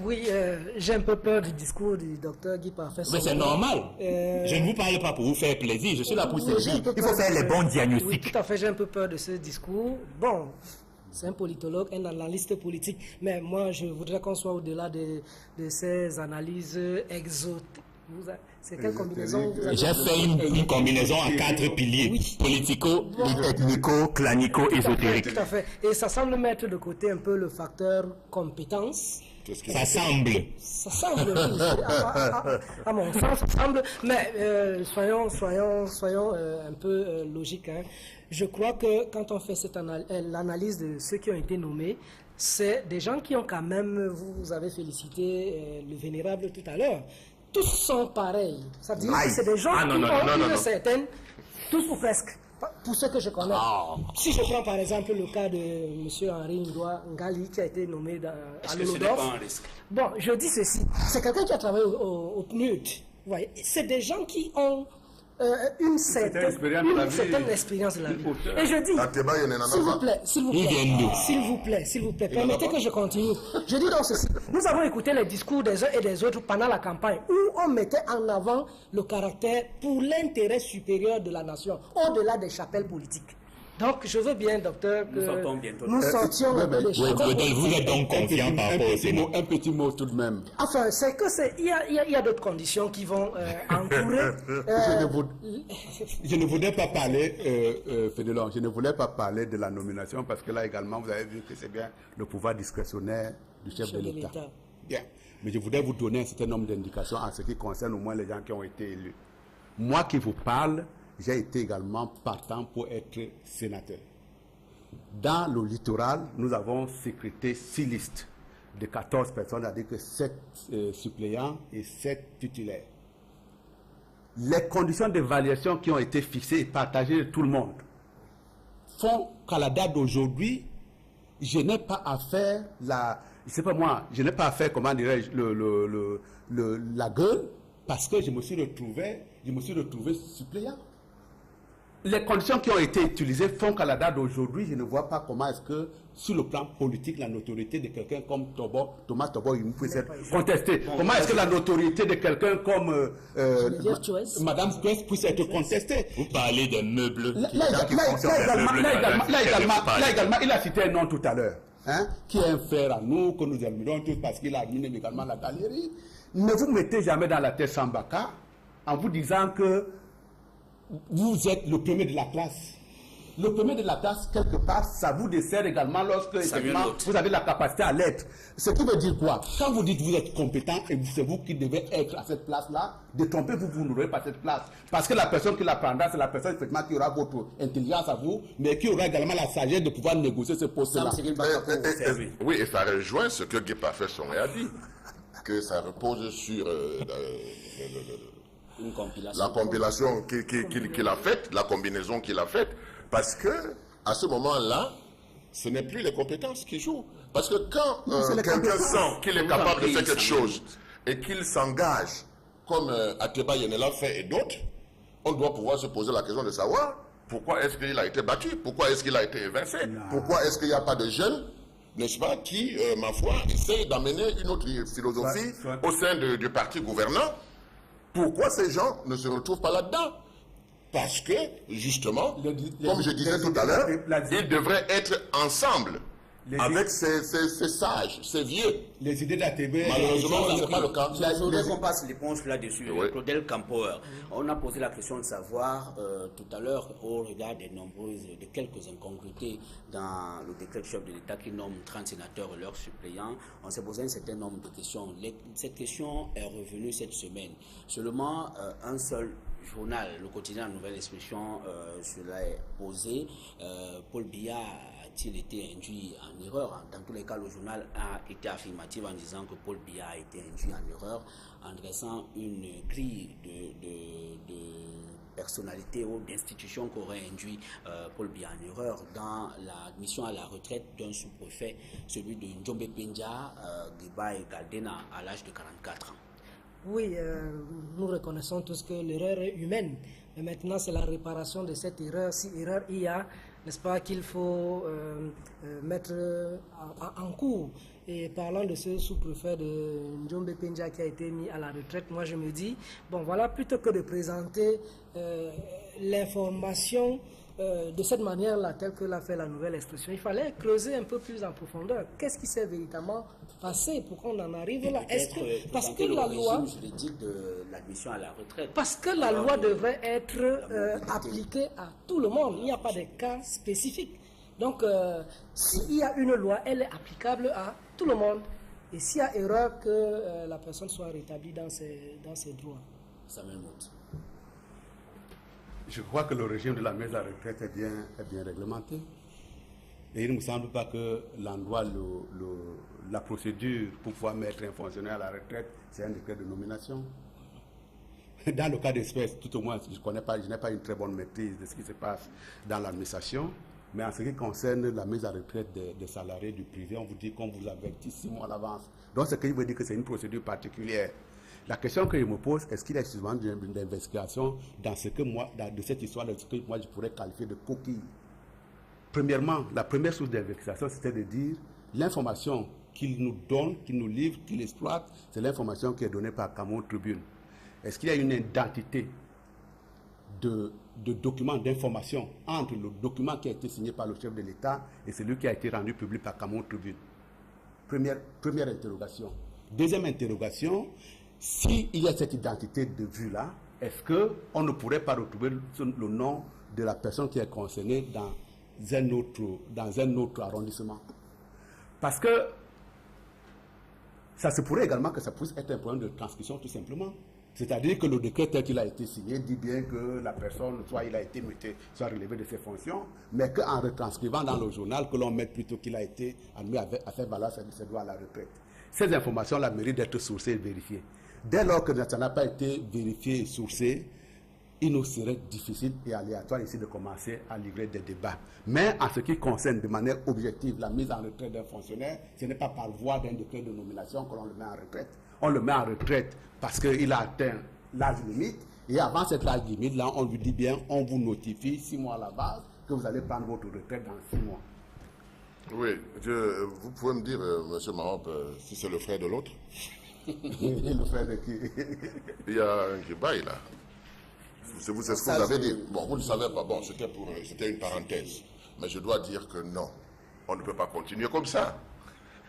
Oui, j'ai un peu peur du discours du docteur Guy Parfait. Mais c'est normal. Je ne vous parle pas pour vous faire plaisir. Je suis là pour servir. Il faut faire les bons diagnostics. Oui, tout à fait. J'ai un peu peur de ce discours. Bon, c'est un politologue, un analyste politique. Mais moi, je voudrais qu'on soit au-delà de ces analyses exotiques. C'est quelle combinaison vous avez? J'ai fait une combinaison à 4 piliers. Oui. Politico, ethnico, clanico, ésotérique. Tout à fait. Et ça semble mettre de côté un peu le facteur compétence. Ça semble. Ça semble, à mon sens, ça semble. Mais soyons un peu logiques. Hein. Je crois que quand on fait l'analyse de ceux qui ont été nommés, c'est des gens qui ont quand même, vous avez félicité le vénérable tout à l'heure, tous sont pareils. Ça veut dire que c'est des gens qui ont une certaine, tous ou presque. Pour ceux que je connais. Si je prends par exemple le cas de M. Henri Ndwa Ngali qui a été nommé à l'Olodorf. Bon, je dis ceci. C'est quelqu'un qui a travaillé au PNUD. Vous voyez, c'est des gens qui ont une certaine expérience de la vie. Et je dis, s'il vous plaît, permettez que je continue. Je dis donc ceci. Nous avons écouté les discours des uns et des autres pendant la campagne où on mettait en avant le caractère pour l'intérêt supérieur de la nation, au-delà des chapelles politiques. Donc, je veux bien, docteur, que nous sortions des chapelles. Vous êtes donc confiant par rapport au un petit mot tout de même. Enfin, c'est que il y a d'autres conditions qui vont entourer. Je ne voulais pas parler, Fédélon, je ne voulais pas parler de la nomination parce que là également, vous avez vu que c'est bien le pouvoir discrétionnaire du chef de l'État. Bien. Mais je voudrais vous donner un certain nombre d'indications en ce qui concerne au moins les gens qui ont été élus. Moi qui vous parle, j'ai été également partant pour être sénateur. Dans le littoral, nous avons sécrété 6 listes de 14 personnes, c'est-à-dire que 7 suppléants et 7 titulaires. Les conditions d'évaluation qui ont été fixées et partagées de tout le monde font qu'à la date d'aujourd'hui, je n'ai pas à faire comment dirais-je, la gueule, parce que je me suis retrouvé suppléant. les conditions qui ont été utilisées font qu'à la date d'aujourd'hui, je ne vois pas comment est-ce que, sur le plan politique, la notoriété de quelqu'un comme Thomas Tobo puisse être contestée. Comment est-ce que la notoriété de quelqu'un comme Madame Guest puisse être contestée? Vous parlez des meubles. Là également, il a cité un nom tout à l'heure, hein, qui est un frère à nous, que nous admirons tous parce qu'il a admiré également la galerie. Ne vous mettez jamais dans la tête Sambaka en vous disant que vous êtes le premier de la classe. Le premier de la classe, quelque part, ça vous dessert également lorsque vous avez la capacité à l'être. Ce qui veut dire quoi? Quand vous dites que vous êtes compétent et c'est vous qui devez être à cette place-là, détrompez-vous, vous n'aurez pas cette place. Parce que la personne qui la prendra, c'est la personne effectivement qui aura votre intelligence à vous, mais qui aura également la sagesse de pouvoir négocier ce poste-là. Oui, et ça rejoint ce que Guy Parfait Sonré a dit, que ça repose sur la compilation qu'il a faite, la combinaison qu'il a faite. Parce que, à ce moment-là, ce n'est plus les compétences qui jouent. Parce que quand quelqu'un sent qu'il est capable de faire quelque chose et qu'il s'engage, comme Ateba Yenela fait et d'autres, on doit pouvoir se poser la question de savoir pourquoi est-ce qu'il a été battu, pourquoi est-ce qu'il a été évincé, pourquoi est-ce qu'il n'y a pas de jeunes, n'est-ce pas, qui, ma foi, essayent d'amener une autre philosophie au sein du parti gouvernant. Pourquoi ces gens ne se retrouvent pas là-dedans? Parce que, justement, comme je disais tout à l'heure, ils devraient être ensemble avec ces sages, ces vieux. Les idées d'ATB. Malheureusement, ce n'est pas le cas. Je voudrais qu'on passe l'éponge là-dessus. Oui. Claudel Campoer, on a posé la question de savoir tout à l'heure, au regard des quelques incongruités dans le décret chef de l'État qui nomme 30 sénateurs et leurs suppléants, on s'est posé un certain nombre de questions. Cette question est revenue cette semaine. Seulement, un seul journal, le quotidien La Nouvelle Expression, cela est posé. Paul Biya a-t-il été induit en erreur? Dans tous les cas, le journal a été affirmatif en disant que Paul Biya a été induit en erreur en dressant une grille de personnalités ou d'institutions qui auraient induit Paul Biya en erreur dans l'admission à la retraite d'un sous-préfet, celui de Njombe Penja, Giba et Galdena, à l'âge de 44 ans. Oui, nous reconnaissons tous que l'erreur est humaine. Mais maintenant, c'est la réparation de cette erreur. Si erreur il y a, n'est-ce pas, qu'il faut mettre en cours. Et parlant de ce sous-préfet de Njombe Penja qui a été mis à la retraite, moi je me dis, bon voilà, plutôt que de présenter l'information de cette manière-là, telle que l'a fait La Nouvelle Expression, il fallait creuser un peu plus en profondeur. Qu'est-ce qui s'est véritablement passé pour qu'on en arrive là? Est-ce que parce que la loi juridique de l'admission à la retraite, parce que la loi devrait être appliquée à tout le monde, il n'y a pas de cas spécifiques. Donc, s'il y a une loi, elle est applicable à tout le monde. Et s'il y a erreur, que la personne soit rétablie dans ses droits. Samuel Mout. Je crois que le régime de la mise à retraite est bien réglementé. Et il ne me semble pas que l'endroit, la procédure pour pouvoir mettre un fonctionnaire à la retraite, c'est un décret de nomination. Dans le cas d'espèce, tout au moins, je n'ai pas une très bonne maîtrise de ce qui se passe dans l'administration. Mais en ce qui concerne la mise à retraite des salariés du privé, on vous dit qu'on vous avertit 6 mois à l'avance. Donc, ce qui veut dire que c'est une procédure particulière. La question que je me pose, est-ce qu'il y a suffisamment d'investigation dans de cette histoire de ce que moi je pourrais qualifier de coquille? Premièrement, la première source d'investigation, c'était de dire l'information qu'il nous donne, qu'il nous livre, qu'il exploite, c'est l'information qui est donnée par Cameroun Tribune. Est-ce qu'il y a une identité de documents d'information entre le document qui a été signé par le chef de l'État et celui qui a été rendu public par Cameroun Tribune? Première interrogation. Deuxième interrogation, s'il y a cette identité de vue-là, est-ce qu'on ne pourrait pas retrouver le nom de la personne qui est concernée dans un autre arrondissement? Parce que ça se pourrait également que ça puisse être un problème de transcription tout simplement. C'est-à-dire que le décret tel qu'il a été signé dit bien que la personne, soit il a été muté, soit relevé de ses fonctions, mais qu'en retranscrivant dans le journal, que l'on mette plutôt qu'il a été admis à faire valoir ses droits à la retraite. Ces informations-là méritent d'être sourcées et vérifiées. Dès lors que ça n'a pas été vérifié et sourcé, il nous serait difficile et aléatoire ici de commencer à livrer des débats. Mais en ce qui concerne de manière objective la mise en retraite d'un fonctionnaire, ce n'est pas par voie d'un décret de nomination que l'on le met en retraite. On le met en retraite parce qu'il a atteint l'âge limite Et avant cette âge limite, là, on lui dit bien, on vous notifie 6 mois à la base que vous allez prendre votre retraite dans 6 mois. Oui, vous pouvez me dire, M. Mahop, si c'est le frère de l'autre? Le frère de qui? Il y a un qui baille là. C'est ce que vous avez dit. Bon, vous ne le savez pas. Bon, c'était une parenthèse. Mais je dois dire que non, on ne peut pas continuer comme ça.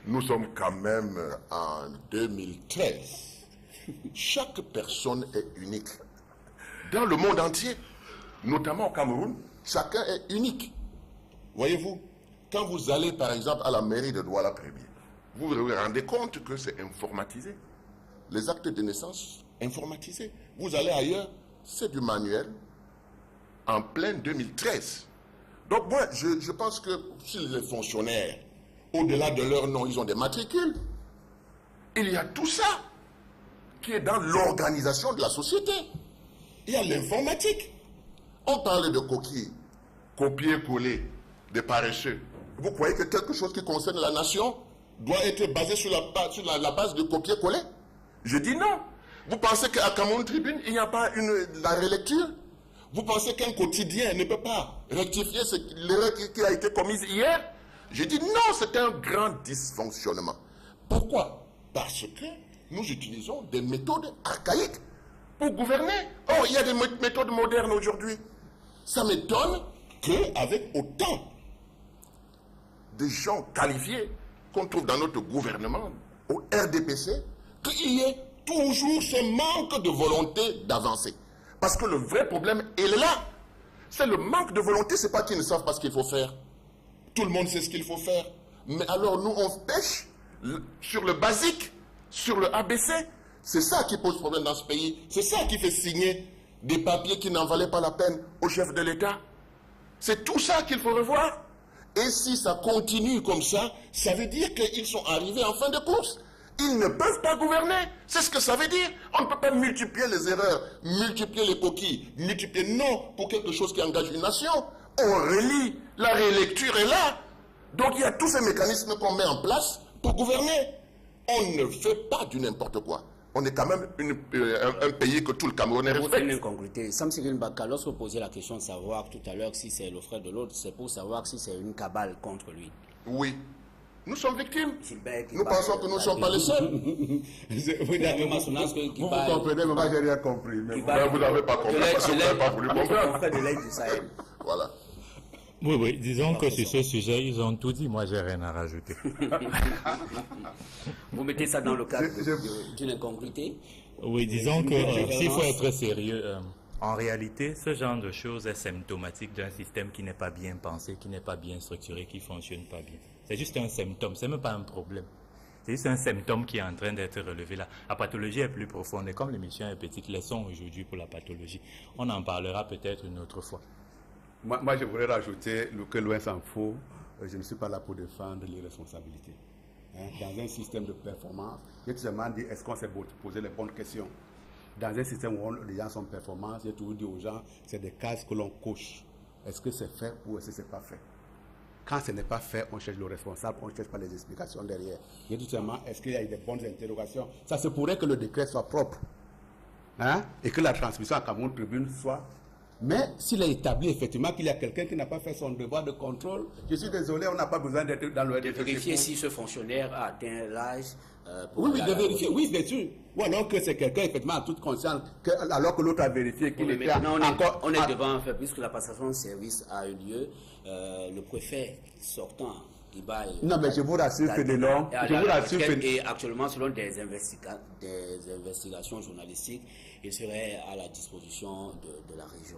Nous sommes quand même en 2013. Chaque personne est unique. Dans le monde entier, notamment au Cameroun, chacun est unique. Voyez-vous, quand vous allez par exemple à la mairie de Douala-Prébier, vous vous rendez compte que c'est informatisé. Les actes de naissance informatisés. Vous allez ailleurs, c'est du manuel en plein 2013. Donc moi, je pense que si les fonctionnaires, au-delà de leur nom, ils ont des matricules, il y a tout ça qui est dans l'organisation de la société. Il y a l'informatique. On parle de coquilles, copier-coller, des paresseux. Vous croyez que quelque chose qui concerne la nation doit être basé sur la base de copier-coller? Je dis non. Vous pensez qu'à Cameroun Tribune, il n'y a pas la relecture? Vous pensez qu'un quotidien ne peut pas rectifier l'erreur qui a été commise hier? Je dis non, c'est un grand dysfonctionnement. Pourquoi? Parce que nous utilisons des méthodes archaïques pour gouverner. Oh, il y a des méthodes modernes aujourd'hui. Ça m'étonne qu'avec autant de gens qualifiés qu'on trouve dans notre gouvernement, au RDPC, qu'il y ait toujours ce manque de volonté d'avancer. Parce que le vrai problème, il est là. C'est le manque de volonté, c'est pas qu'ils ne savent pas ce qu'il faut faire. Tout le monde sait ce qu'il faut faire. Mais alors nous, on pêche sur le basique, sur le ABC. C'est ça qui pose problème dans ce pays. C'est ça qui fait signer des papiers qui n'en valaient pas la peine au chef de l'État. C'est tout ça qu'il faut revoir. Et si ça continue comme ça, ça veut dire qu'ils sont arrivés en fin de course. Ils ne peuvent pas gouverner. C'est ce que ça veut dire. On ne peut pas multiplier les erreurs, multiplier les coquilles, multiplier non pour quelque chose qui engage une nation. On relit, la rélecture est là. Donc il y a tous ces mécanismes qu'on met en place pour gouverner. On ne fait pas du n'importe quoi. On est quand même un pays que tout le Camerounais respecte. C'est une incongruité. Sam Cyril Mbaka, lorsque vous posiez la question de savoir tout à l'heure si c'est le frère de l'autre, c'est pour savoir si c'est une cabale contre lui. Oui. Nous sommes victimes. Nous pensons que nous ne sommes pas les seuls. Vous comprenez, mais moi, je n'ai rien compris. Mais vous n'avez pas compris parce que vous n'avez pas voulu comprendre. De l'aide du Sahel. Voilà. Oui, disons que sur ce sujet, ils ont tout dit. Moi, j'ai rien à rajouter. Vous mettez ça dans le cadre d'une incongruité? Oui, disons que s'il faut être sérieux, en réalité, ce genre de choses est symptomatique d'un système qui n'est pas bien pensé, qui n'est pas bien structuré, qui ne fonctionne pas bien. C'est juste un symptôme, ce n'est même pas un problème. C'est juste un symptôme qui est en train d'être relevé là. La pathologie est plus profonde et comme l'émission est petite, laissons aujourd'hui pour la pathologie. On en parlera peut-être une autre fois. Moi, je voudrais rajouter que loin s'en faut, je ne suis pas là pour défendre les responsabilités. Dans un système de performance, j'ai toujours dit, est-ce qu'on s'est posé les bonnes questions? Dans un système où les gens sont performants, j'ai toujours dit aux gens, c'est des cases que l'on coche. Est-ce que c'est fait ou est-ce que ce n'est pas fait? Quand ce n'est pas fait, on cherche le responsable, on ne cherche pas les explications derrière. J'ai dit seulement, est-ce qu'il y a eu des bonnes interrogations? Ça se pourrait que le décret soit propre. Et que la transmission à Cameroun Tribune soit... Mais s'il est établi effectivement qu'il y a quelqu'un qui n'a pas fait son devoir de contrôle, je suis désolé, on n'a pas besoin d'être dans le... De vérifier si ce fonctionnaire a atteint l'âge... Oui, de vérifier, oui, bien sûr. Ou alors que c'est quelqu'un effectivement en toute conscience, alors que l'autre a vérifié qu'il était encore... On est devant, puisque la passation de service a eu lieu, le préfet sortant... Non, mais je vous rassure que des noms... Et actuellement, selon des investigations journalistiques, il serait à la disposition de la région.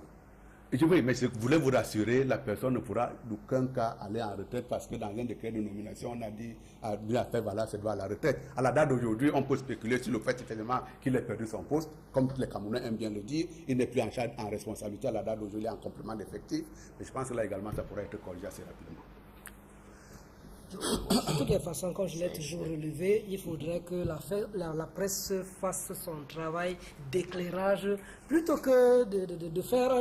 Oui, mais je voulais vous rassurer, la personne ne pourra d'aucun cas aller en retraite parce que dans un décret de nomination, on a dit à faire voilà, c'est droit à la retraite. À la date d'aujourd'hui, on peut spéculer sur le fait effectivement qu'il ait perdu son poste. Comme les Camerounais aiment bien le dire, il n'est plus en charge, en responsabilité à la date d'aujourd'hui en complément d'effectif. Mais je pense que là également, ça pourrait être corrigé assez rapidement. De toutes les façons, comme je l'ai toujours relevé, il faudrait que la presse fasse son travail d'éclairage plutôt que de faire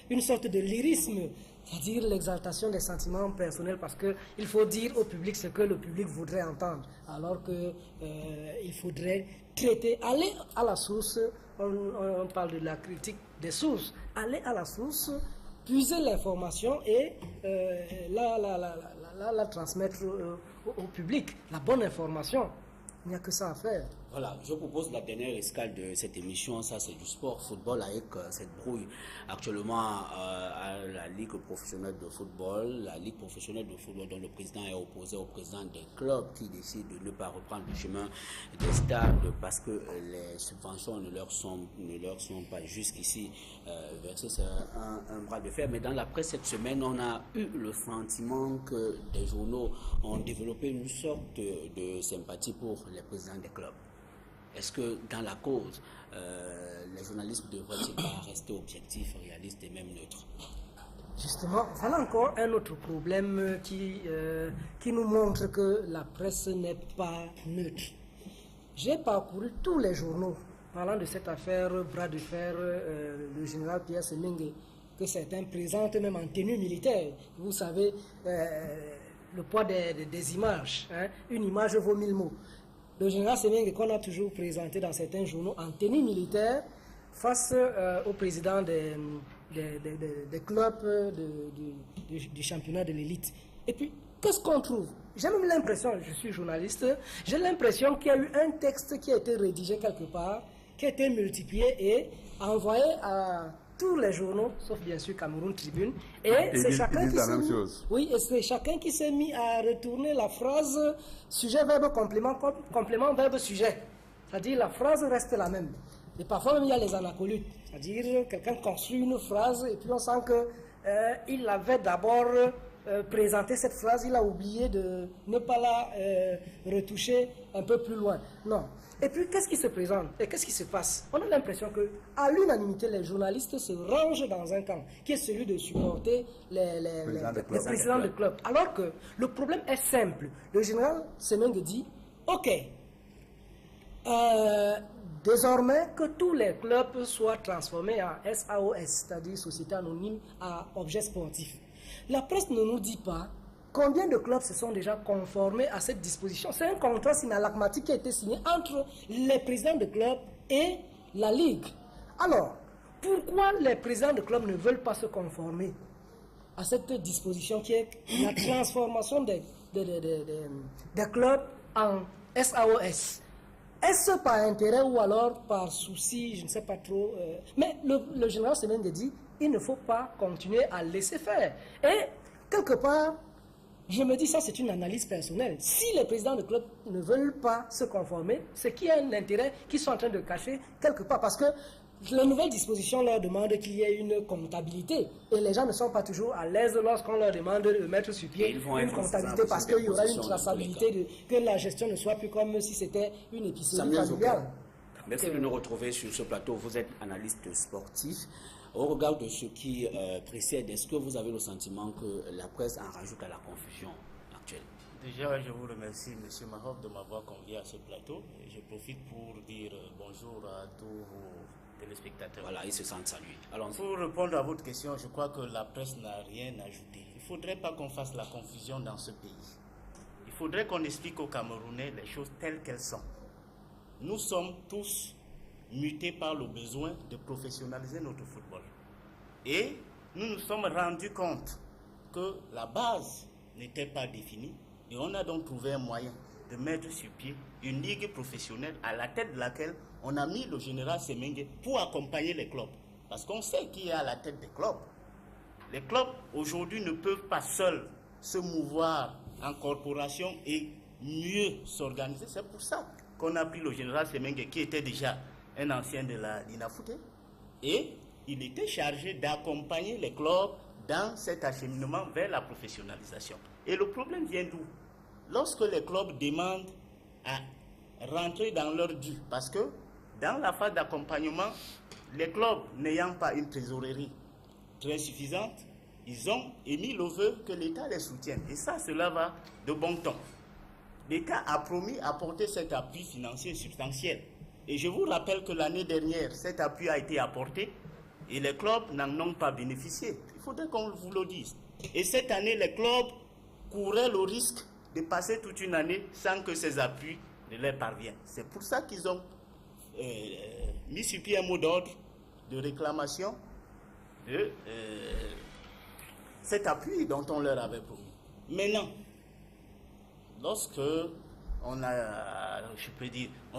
une sorte de lyrisme c'est-à-dire l'exaltation des sentiments personnels, parce qu'il faut dire au public ce que le public voudrait entendre, alors qu'il faudrait traiter, aller à la source. On parle de la critique des sources, aller à la source, puiser l'information et la transmettre au public, la bonne information. Il n'y a que ça à faire. Voilà, je propose la dernière escale de cette émission, ça c'est du sport, football, avec cette brouille actuellement à la Ligue professionnelle de football. La Ligue professionnelle de football dont le président est opposé au président des clubs qui décident de ne pas reprendre le chemin des stades parce que les subventions ne leur sont pas jusqu'ici versées. C'est un bras de fer. Mais dans la presse cette semaine, on a eu le sentiment que des journaux ont développé une sorte de sympathie pour les présidents des clubs. Est-ce que dans la cause, les journalistes devraient-ils pas rester objectifs, réalistes et même neutres? Justement, voilà encore un autre problème qui nous montre que la presse n'est pas neutre. J'ai parcouru tous les journaux parlant de cette affaire bras de fer, le général Pierre Semengue, que certains présentent même en tenue militaire. Vous savez, le poids des images, hein? Une image vaut 1000 mots. Le général Semengue qu'on a toujours présenté dans certains journaux en tenue militaire face au président des clubs du championnat de l'élite. Et puis, qu'est-ce qu'on trouve? J'ai même l'impression, je suis journaliste, j'ai l'impression qu'il y a eu un texte qui a été rédigé quelque part, qui a été multiplié et envoyé à tous les journaux, sauf bien sûr Cameroun Tribune, et c'est chacun qui s'est mis, oui, et c'est chacun qui s'est mis à retourner la phrase sujet verbe complément complément verbe sujet, c'est-à-dire la phrase reste la même. Et parfois même il y a les anacolutes, c'est-à-dire quelqu'un construit une phrase et puis on sent que il avait d'abord présenté cette phrase, il a oublié de ne pas la retoucher un peu plus loin. Non. Et puis, qu'est-ce qui se présente et qu'est-ce qui se passe? On a l'impression qu'à l'unanimité, les journalistes se rangent dans un camp, qui est celui de supporter les présidents de club. Alors que le problème est simple. Le général Semengue dit, OK, désormais que tous les clubs soient transformés en SAOS, c'est-à-dire Société Anonyme à Objet Sportif. La presse ne nous dit pas combien de clubs se sont déjà conformés à cette disposition. C'est un contrat synalagmatique qui a été signé entre les présidents de clubs et la Ligue. Alors, pourquoi les présidents de clubs ne veulent pas se conformer à cette disposition qui est la transformation des clubs en SAOS? Est-ce par intérêt ou alors par souci, je ne sais pas trop. Mais le général Semengue dit, il ne faut pas continuer à laisser faire. Et quelque part, je me dis, ça c'est une analyse personnelle. Si les présidents de club ne veulent pas se conformer, c'est qu'il y a un intérêt qu'ils sont en train de cacher quelque part. Parce que les nouvelles dispositions leur demandent qu'il y ait une comptabilité. Et les gens ne sont pas toujours à l'aise lorsqu'on leur demande de mettre sur pied une comptabilité parce qu'il y aura une traçabilité, que la gestion ne soit plus comme si c'était une épicerie familiale. Merci de nous retrouver sur ce plateau. Vous êtes analyste sportif. Au regard de ce qui précède, est-ce que vous avez le sentiment que la presse en rajoute à la confusion actuelle? Déjà, je vous remercie, M. Maroff, de m'avoir convié à ce plateau. Je profite pour dire bonjour à tous vos téléspectateurs. Voilà, ils se sentent salués. Pour répondre à votre question, je crois que la presse n'a rien ajouté. Il ne faudrait pas qu'on fasse la confusion dans ce pays. Il faudrait qu'on explique aux Camerounais les choses telles qu'elles sont. Nous sommes tous mutés par le besoin de professionnaliser notre football. Et nous nous sommes rendus compte que la base n'était pas définie et on a donc trouvé un moyen de mettre sur pied une ligue professionnelle à la tête de laquelle on a mis le général Semengue pour accompagner les clubs. Parce qu'on sait qui est à la tête des clubs. Les clubs aujourd'hui ne peuvent pas seuls se mouvoir en corporation et mieux s'organiser. C'est pour ça qu'on a pris le général Semengue qui était déjà un ancien de la Dinafouté, et il était chargé d'accompagner les clubs dans cet acheminement vers la professionnalisation. Et le problème vient d'où? Lorsque les clubs demandent à rentrer dans leur dû, parce que dans la phase d'accompagnement, les clubs n'ayant pas une trésorerie très suffisante, ils ont émis le vœu que l'État les soutienne. Et ça, cela va de bon ton. L'État a promis d'apporter cet appui financier substantiel. Et je vous rappelle que l'année dernière, cet appui a été apporté Et les clubs n'en ont pas bénéficié. Il faudrait qu'on vous le dise. Et cette année, les clubs couraient le risque de passer toute une année sans que ces appuis ne leur parviennent. C'est pour ça qu'ils ont mis sur pied un mot d'ordre de réclamation de cet appui dont on leur avait promis. Maintenant, lorsque on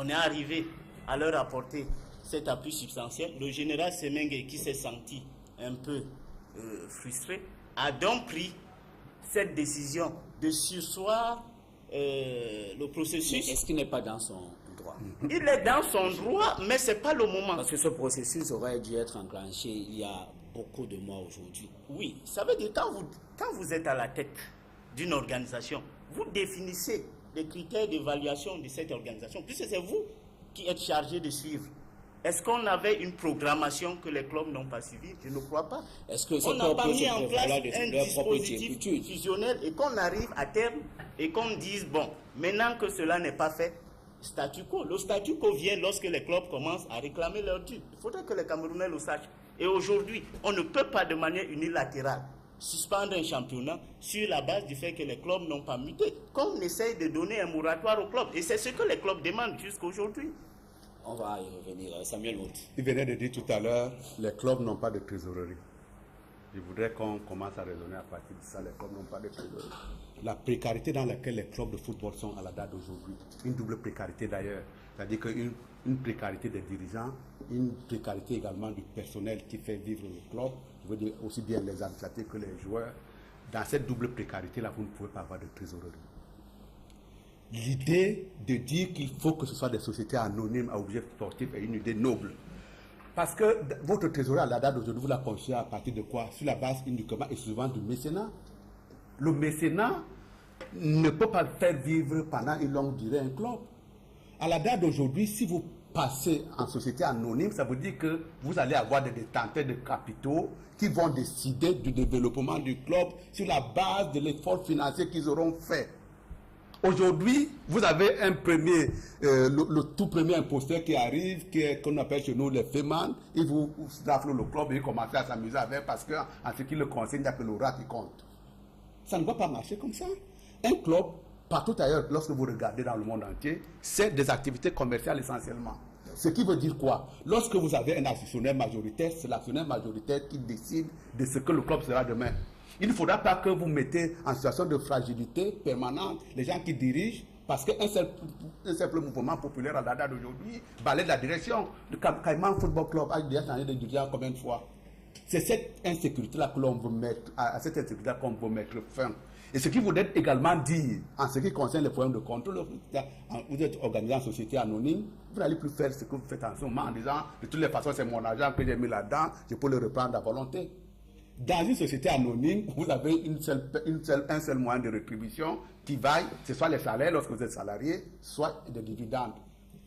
est arrivé à leur apporter cet appui substantiel, le général Semengue, qui s'est senti un peu frustré, a donc pris cette décision de surseoir le processus. Est-ce qu'il n'est pas dans son droit? Il est dans son droit, mais ce n'est pas le moment. Parce que ce processus aurait dû être enclenché il y a beaucoup de mois aujourd'hui. Oui, ça veut dire quand vous êtes à la tête d'une organisation, vous définissez les critères d'évaluation de cette organisation, puisque c'est vous qui êtes chargé de suivre. Est-ce qu'on avait une programmation que les clubs n'ont pas suivie? Je ne crois pas. Est-ce que on n'a pas mis en place un dispositif fusionnel et qu'on arrive à terme et qu'on dise, bon, maintenant que cela n'est pas fait, statu quo. Le statu quo vient lorsque les clubs commencent à réclamer leur dû. Il faudrait que les Camerounais le sachent. Et aujourd'hui, on ne peut pas de manière unilatérale suspendre un championnat sur la base du fait que les clubs n'ont pas muté. Qu'on essaye de donner un moratoire aux clubs. Et c'est ce que les clubs demandent jusqu'à aujourd'hui. On va y revenir. Samuel Mout. Il venait de dire tout à l'heure, les clubs n'ont pas de trésorerie. Je voudrais qu'on commence à raisonner à partir de ça. Les clubs n'ont pas de trésorerie. La précarité dans laquelle les clubs de football sont à la date d'aujourd'hui, une double précarité d'ailleurs, c'est-à-dire qu'une précarité des dirigeants, une précarité également du personnel qui fait vivre le club, je veux dire aussi bien les administrateurs que les joueurs. Dans cette double précarité-là, vous ne pouvez pas avoir de trésorerie. L'idée de dire qu'il faut que ce soit des sociétés anonymes à objet sportif est une idée noble. Parce que votre trésorerie à la date d'aujourd'hui, vous la construisez à partir de quoi? Sur la base uniquement et souvent du mécénat. Le mécénat ne peut pas faire vivre pendant une longue durée un club. À la date d'aujourd'hui, si vous passez en société anonyme, ça veut dire que vous allez avoir des détenteurs de capitaux qui vont décider du développement du club sur la base de l'effort financier qu'ils auront fait. Aujourd'hui, vous avez un premier, le tout premier imposteur qui arrive, qu'on appelle chez nous les fémans. Il vous rafle le club et il commence à s'amuser avec parce qu'en ce qui le concerne, il n'y a que le rat qui compte. Ça ne va pas marcher comme ça. Un club, partout ailleurs, lorsque vous regardez dans le monde entier, c'est des activités commerciales essentiellement. Ce qui veut dire quoi? Lorsque vous avez un actionnaire majoritaire, c'est l'actionnaire majoritaire qui décide de ce que le club sera demain. Il ne faudra pas que vous mettez en situation de fragilité permanente les gens qui dirigent, parce qu'un simple mouvement populaire à la date d'aujourd'hui balaie la direction. Le Caïman Football Club a déjà changé de dirigeant combien de fois? C'est cette insécurité-là que l'on veut mettre, à cette insécurité-là qu'on veut mettre fin. Et ce qu'il voudrait également dire, en ce qui concerne les problèmes de contrôle, vous êtes organisé en société anonyme, vous n'allez plus faire ce que vous faites en ce moment en disant, de toutes les façons, c'est mon argent que j'ai mis là-dedans, je peux le reprendre à volonté. Dans une société anonyme, vous avez un seul moyen de rétribution qui vaille, ce soit les salaires lorsque vous êtes salarié, soit des dividendes,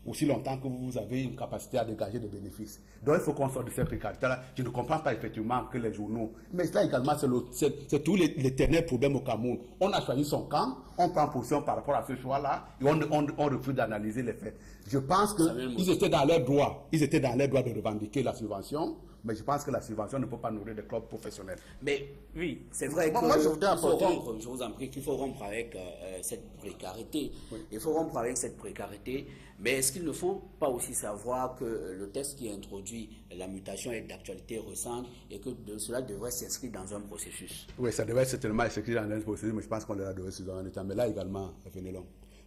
aussi longtemps que vous avez une capacité à dégager des bénéfices. Donc il faut qu'on sorte de cette précarité-là. Je ne comprends pas effectivement que les journaux, mais cela également c'est tout l'éternel problème au Cameroun. On a choisi son camp, on prend position par rapport à ce choix-là, et on refuse d'analyser les faits. Je pense qu'ils étaient dans leur droit, de revendiquer la subvention. Mais je pense que la subvention ne peut pas nourrir des clubs professionnels. Mais oui, c'est vrai que moi, je voudrais apporter... je vous en prie, qu'il faut rompre avec cette précarité. Oui. Il faut rompre avec cette précarité. Mais est-ce qu'il ne faut pas aussi savoir que le texte qui introduit la mutation est d'actualité récente et que cela devrait s'inscrire dans un processus? Oui, ça devrait certainement s'inscrire dans un processus, mais je pense qu'on devrait s'inscrire dans un état. Mais là également, venez long.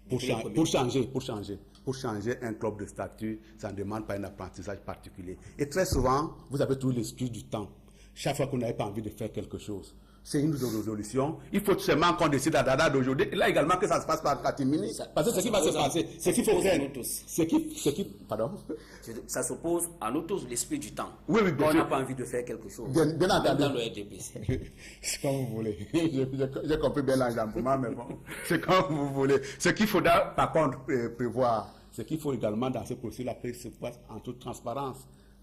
Pour changer un club de statut, ça ne demande pas un apprentissage particulier. Et très souvent, vous avez toujours l'excuse du temps. Chaque fois qu'on n'avez pas envie de faire quelque chose, c'est une résolution. Il faut seulement qu'on décide à la date d'aujourd'hui. Et là également que ça se passe par catimini. Parce que ce qui va se passer, c'est qu'il faut faire. Pardon? Ça s'oppose à nous tous, l'esprit du temps. Oui, bien sûr. On n'a pas envie de faire quelque chose. Bien entendu. Dans le RDPC. C'est comme vous voulez. J'ai compris bien l'enjambement, mais bon, c'est comme vous voulez. Ce qu'il faudra par contre prévoir, c'est qu'il faut également dans ce processus-là que se passe en toute transparence.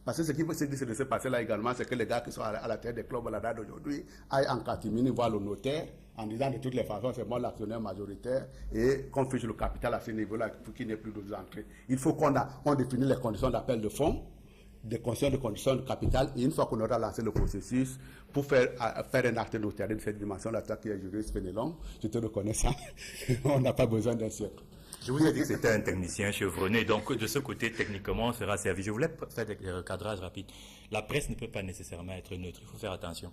Parce que ce qui peut se passer là également, c'est que les gars qui sont à la tête des clubs à la date d'aujourd'hui aillent en catimini voir le notaire en disant de toutes les façons, c'est moi l'actionnaire majoritaire et qu'on fiche le capital à ce niveau-là pour qu'il n'y ait plus d'autres entrées. Il faut qu'on définisse les conditions d'appel de fonds. des conditions de capital. Et une fois qu'on aura lancé le processus, pour faire un acte notarié de cette dimension-là, toi qui es juriste Fénélon, je te reconnais ça. On n'a pas besoin d'un siècle. Je vous ai dit que c'était un technicien chevronné, donc de ce côté, techniquement, on sera servi. Je voulais faire des recadrages rapides. La presse ne peut pas nécessairement être neutre, il faut faire attention.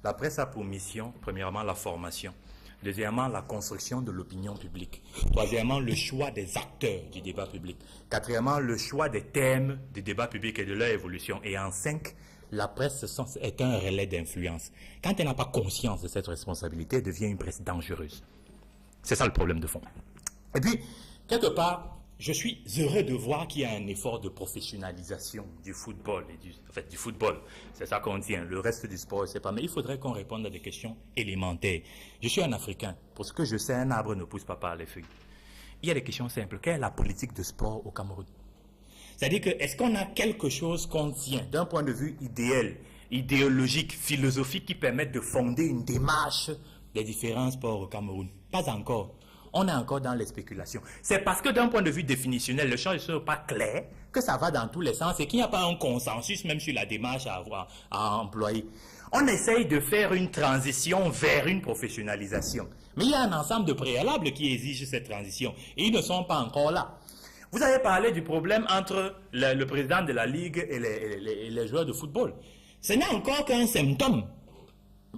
La presse a pour mission, premièrement, la formation. Deuxièmement, la construction de l'opinion publique. Troisièmement, le choix des acteurs du débat public. Quatrièmement, le choix des thèmes du débat public et de leur évolution. Et en 5, la presse est un relais d'influence. Quand elle n'a pas conscience de cette responsabilité, elle devient une presse dangereuse. C'est ça le problème de fond. Et puis, quelque part, je suis heureux de voir qu'il y a un effort de professionnalisation du football. Du football, c'est ça qu'on tient. Le reste du sport, je ne sais pas. Mais il faudrait qu'on réponde à des questions élémentaires. Je suis un Africain. Pour ce que je sais, un arbre ne pousse pas par les feuilles. Il y a des questions simples. Quelle est la politique de sport au Cameroun? C'est-à-dire que, est-ce qu'on a quelque chose qu'on tient d'un point de vue idéologique, philosophique, qui permette de fonder une démarche des différents sports au Cameroun? Pas encore. On est encore dans les spéculations. C'est parce que d'un point de vue définitionnel, le champ ne sera pas clair, que ça va dans tous les sens et qu'il n'y a pas un consensus même sur la démarche à employer. On essaye de faire une transition vers une professionnalisation. Mais il y a un ensemble de préalables qui exigent cette transition et ils ne sont pas encore là. Vous avez parlé du problème entre le président de la Ligue et les joueurs de football. Ce n'est encore qu'un symptôme.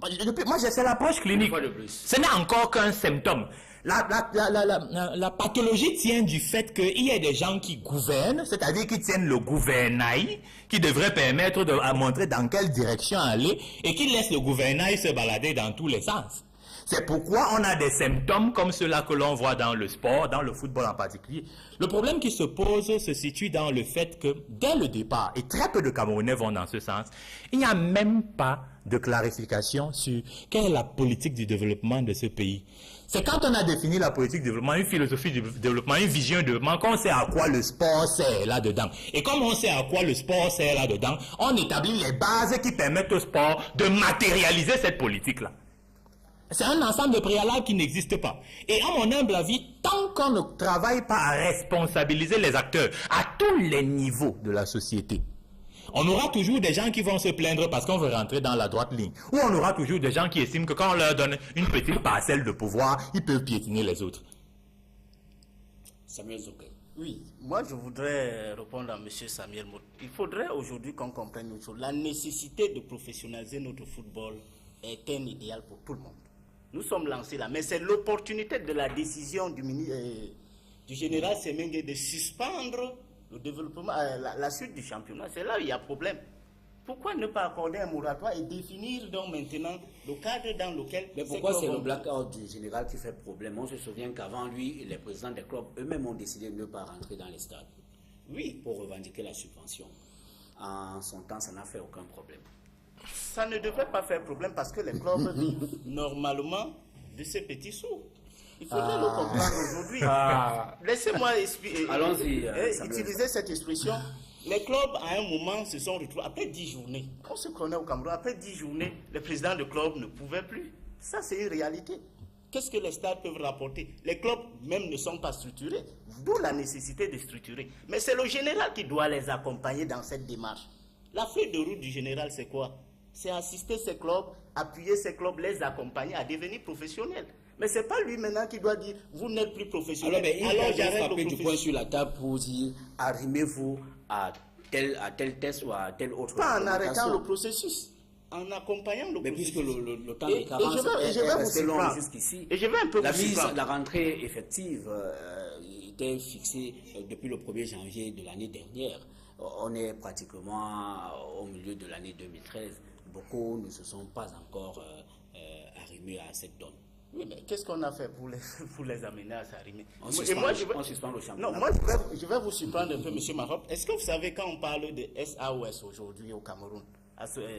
Moi, c'est l'approche clinique. Ce n'est encore qu'un symptôme. La pathologie tient du fait qu'il y a des gens qui gouvernent, c'est-à-dire qui tiennent le gouvernail, qui devrait permettre de montrer dans quelle direction aller, et qui laissent le gouvernail se balader dans tous les sens. C'est pourquoi on a des symptômes comme ceux-là que l'on voit dans le sport, dans le football en particulier. Le problème qui se pose se situe dans le fait que, dès le départ, et très peu de Camerounais vont dans ce sens, il n'y a même pas de clarification sur quelle est la politique du développement de ce pays. C'est quand on a défini la politique du développement, une philosophie du développement, une vision de développement, qu'on sait à quoi le sport sert là-dedans. Et comme on sait à quoi le sport sert là-dedans, on établit les bases qui permettent au sport de matérialiser cette politique-là. C'est un ensemble de préalables qui n'existe pas. Et à mon humble avis, tant qu'on ne travaille pas à responsabiliser les acteurs à tous les niveaux de la société, on aura toujours des gens qui vont se plaindre parce qu'on veut rentrer dans la droite ligne. Ou on aura toujours des gens qui estiment que quand on leur donne une petite parcelle de pouvoir, ils peuvent piétiner les autres. Samuel Zoké. Oui, moi je voudrais répondre à M. Samuel Mout. Il faudrait aujourd'hui qu'on comprenne une chose. La nécessité de professionnaliser notre football est un idéal pour tout le monde. Nous sommes lancés là, mais c'est l'opportunité de la décision du général Semengue de suspendre le développement, la suite du championnat. C'est là où il y a problème. Pourquoi ne pas accorder un moratoire et définir donc maintenant le cadre dans lequel... Mais pourquoi c'est le blackout du général qui fait problème? On se souvient qu'avant lui, les présidents des clubs eux-mêmes ont décidé de ne pas rentrer dans les stades. Oui. Pour revendiquer la subvention. En son temps, ça n'a fait aucun problème. Ça ne devrait pas faire problème parce que les clubs vivent normalement de ces petits sous. Il faudrait le comprendre aujourd'hui. Laissez-moi utiliser cette expression. Les clubs, à un moment, se sont retrouvés, après 10 journées, on se connaît au Cameroun, après 10 journées, les présidents de clubs ne pouvaient plus. Ça, c'est une réalité. Qu'est-ce que les stades peuvent rapporter? Les clubs même ne sont pas structurés, d'où la nécessité de structurer. Mais c'est le général qui doit les accompagner dans cette démarche. La feuille de route du général, c'est quoi? C'est assister ces clubs, appuyer ces clubs, les accompagner à devenir professionnels. Mais ce n'est pas lui maintenant qui doit dire « vous n'êtes plus professionnel ». Alors j'arrête frapper du poing sur la table pour dire « arrimez-vous à tel test ou à tel autre ». Pas en arrêtant le processus, en accompagnant le processus. Mais puisque le temps de carence est resté long jusqu'ici, la rentrée effective était fixée depuis le 1er janvier de l'année dernière. On est pratiquement au milieu de l'année 2013. Beaucoup ne se sont pas encore arrimés à cette donne. Oui, mais qu'est-ce qu'on a fait pour les amener à s'arrimer? On suspend le championnat. Non, moi, je vais vous surprendre un peu, M. Marop. Est-ce que vous savez, quand on parle de SAOS aujourd'hui au Cameroun,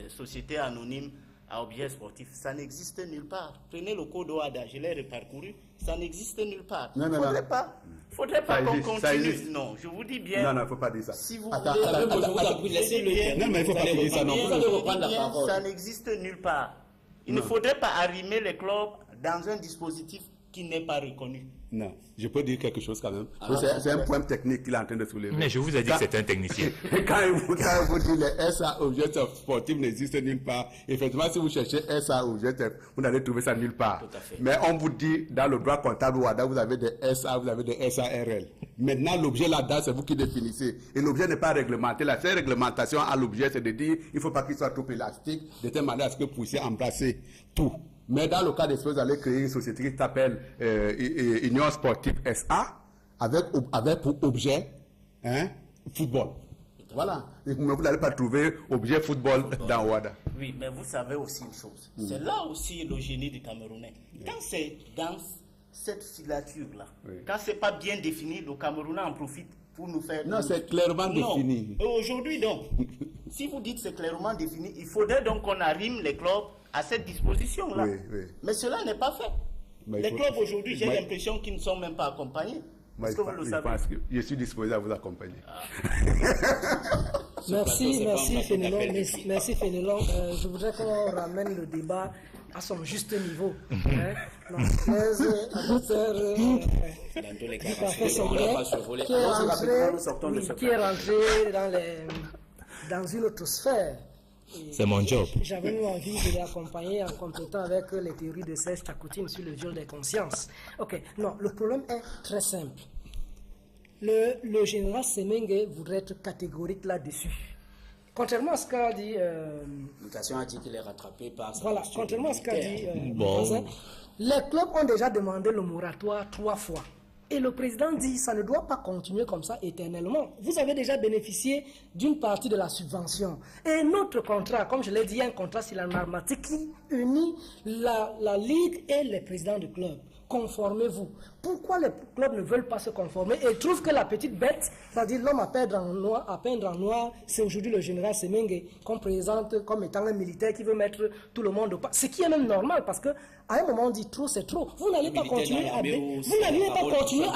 Société Anonyme à Objets Sportifs, ça n'existe nulle part. Prenez le code OADA, je l'ai reparcouru, ça n'existe nulle part. Il ne faudrait pas qu'on continue. Non, je vous dis bien. Non, il ne faut pas dire ça. Si vous laissez-le. Non, mais il ne faut pas dire ça. Ça n'existe nulle part. Il ne faudrait pas arrimer les clubs dans un dispositif qui n'est pas reconnu. Non, je peux dire quelque chose quand même. C'est un point technique qu'il est en train de soulever. Mais je vous ai dit que c'est un technicien. Quand vous dites les SA objets sportifs n'existent nulle part, effectivement, si vous cherchez SA objets, vous n'allez trouver ça nulle part. Mais on vous dit, dans le droit comptable WADA, vous avez des SA, vous avez des SARL. Maintenant, l'objet là-dedans, c'est vous qui définissez. Et l'objet n'est pas réglementé. La seule réglementation à l'objet, c'est de dire il ne faut pas qu'il soit trop élastique, de telle manière à ce que vous puissiez embrasser tout. Mais dans le cas d'espèce, vous allez créer une société qui s'appelle Union Sportive SA, avec pour objet football. Voilà. Mais vous n'allez pas trouver objet football dans WADA. Oui, mais vous savez aussi une chose. C'est là aussi le génie du Camerounais. Quand c'est dans cette filature-là, quand ce n'est pas bien défini, le Camerounais en profite pour nous faire... Non, c'est clairement défini. Aujourd'hui, donc, si vous dites que c'est clairement défini, il faudrait donc qu'on arrime les clubs à cette disposition-là. Mais cela n'est pas fait. Les clubs aujourd'hui, j'ai l'impression qu'ils ne sont même pas accompagnés. Est-ce que vous le savez? Je suis disposé à vous accompagner. Merci Fénelon. Merci Fénelon. Je voudrais qu'on ramène le débat à son juste niveau. Qui est rentré dans une autre sphère. C'est mon job. J'avais envie de l'accompagner en complétant avec les théories de Serge Takoutine sur le viol des consciences. Ok, non, le problème est très simple. Le général Semengue voudrait être catégorique là-dessus. Contrairement à ce qu'a dit... Mutation a dit qu'il est rattrapé par... Voilà, contrairement à ce qu'a dit... les clubs ont déjà demandé le moratoire 3 fois. Et le président dit ça ne doit pas continuer comme ça éternellement. Vous avez déjà bénéficié d'une partie de la subvention. Et notre contrat, comme je l'ai dit, il y a un contrat sur la normatique qui unit la Ligue et les présidents de club. Conformez-vous. Pourquoi les clubs ne veulent pas se conformer et trouvent que la petite bête, c'est-à-dire l'homme à peindre en noir, c'est aujourd'hui le général Semengue qu'on présente comme étant un militaire qui veut mettre tout le monde au pas. Ce qui est même normal parce qu'à un moment on dit trop c'est trop. Vous n'allez pas continuer à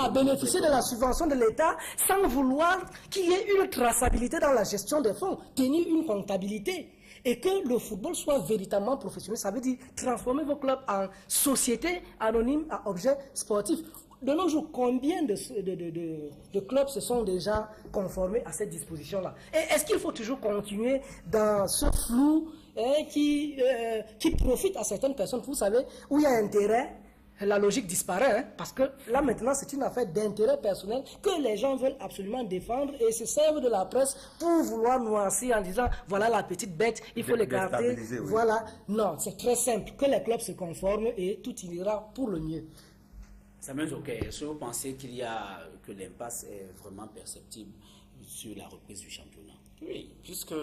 bénéficier de la subvention de l'État sans vouloir qu'il y ait une traçabilité dans la gestion des fonds, tenir une comptabilité. Et que le football soit véritablement professionnel, ça veut dire transformer vos clubs en société anonyme à objet sportif. De nos jours, combien de clubs se sont déjà conformés à cette disposition-là? Et est-ce qu'il faut toujours continuer dans ce flou qui profite à certaines personnes, vous savez, où il y a intérêt? La logique disparaît, parce que là maintenant c'est une affaire d'intérêt personnel que les gens veulent absolument défendre et se servent de la presse pour vouloir noircir en disant voilà la petite bête, il faut les garder. Voilà, non, c'est très simple, que les clubs se conforment et tout ira pour le mieux. Samuel Joker, est-ce que vous pensez que l'impasse est vraiment perceptible sur la reprise du championnat? Oui, puisque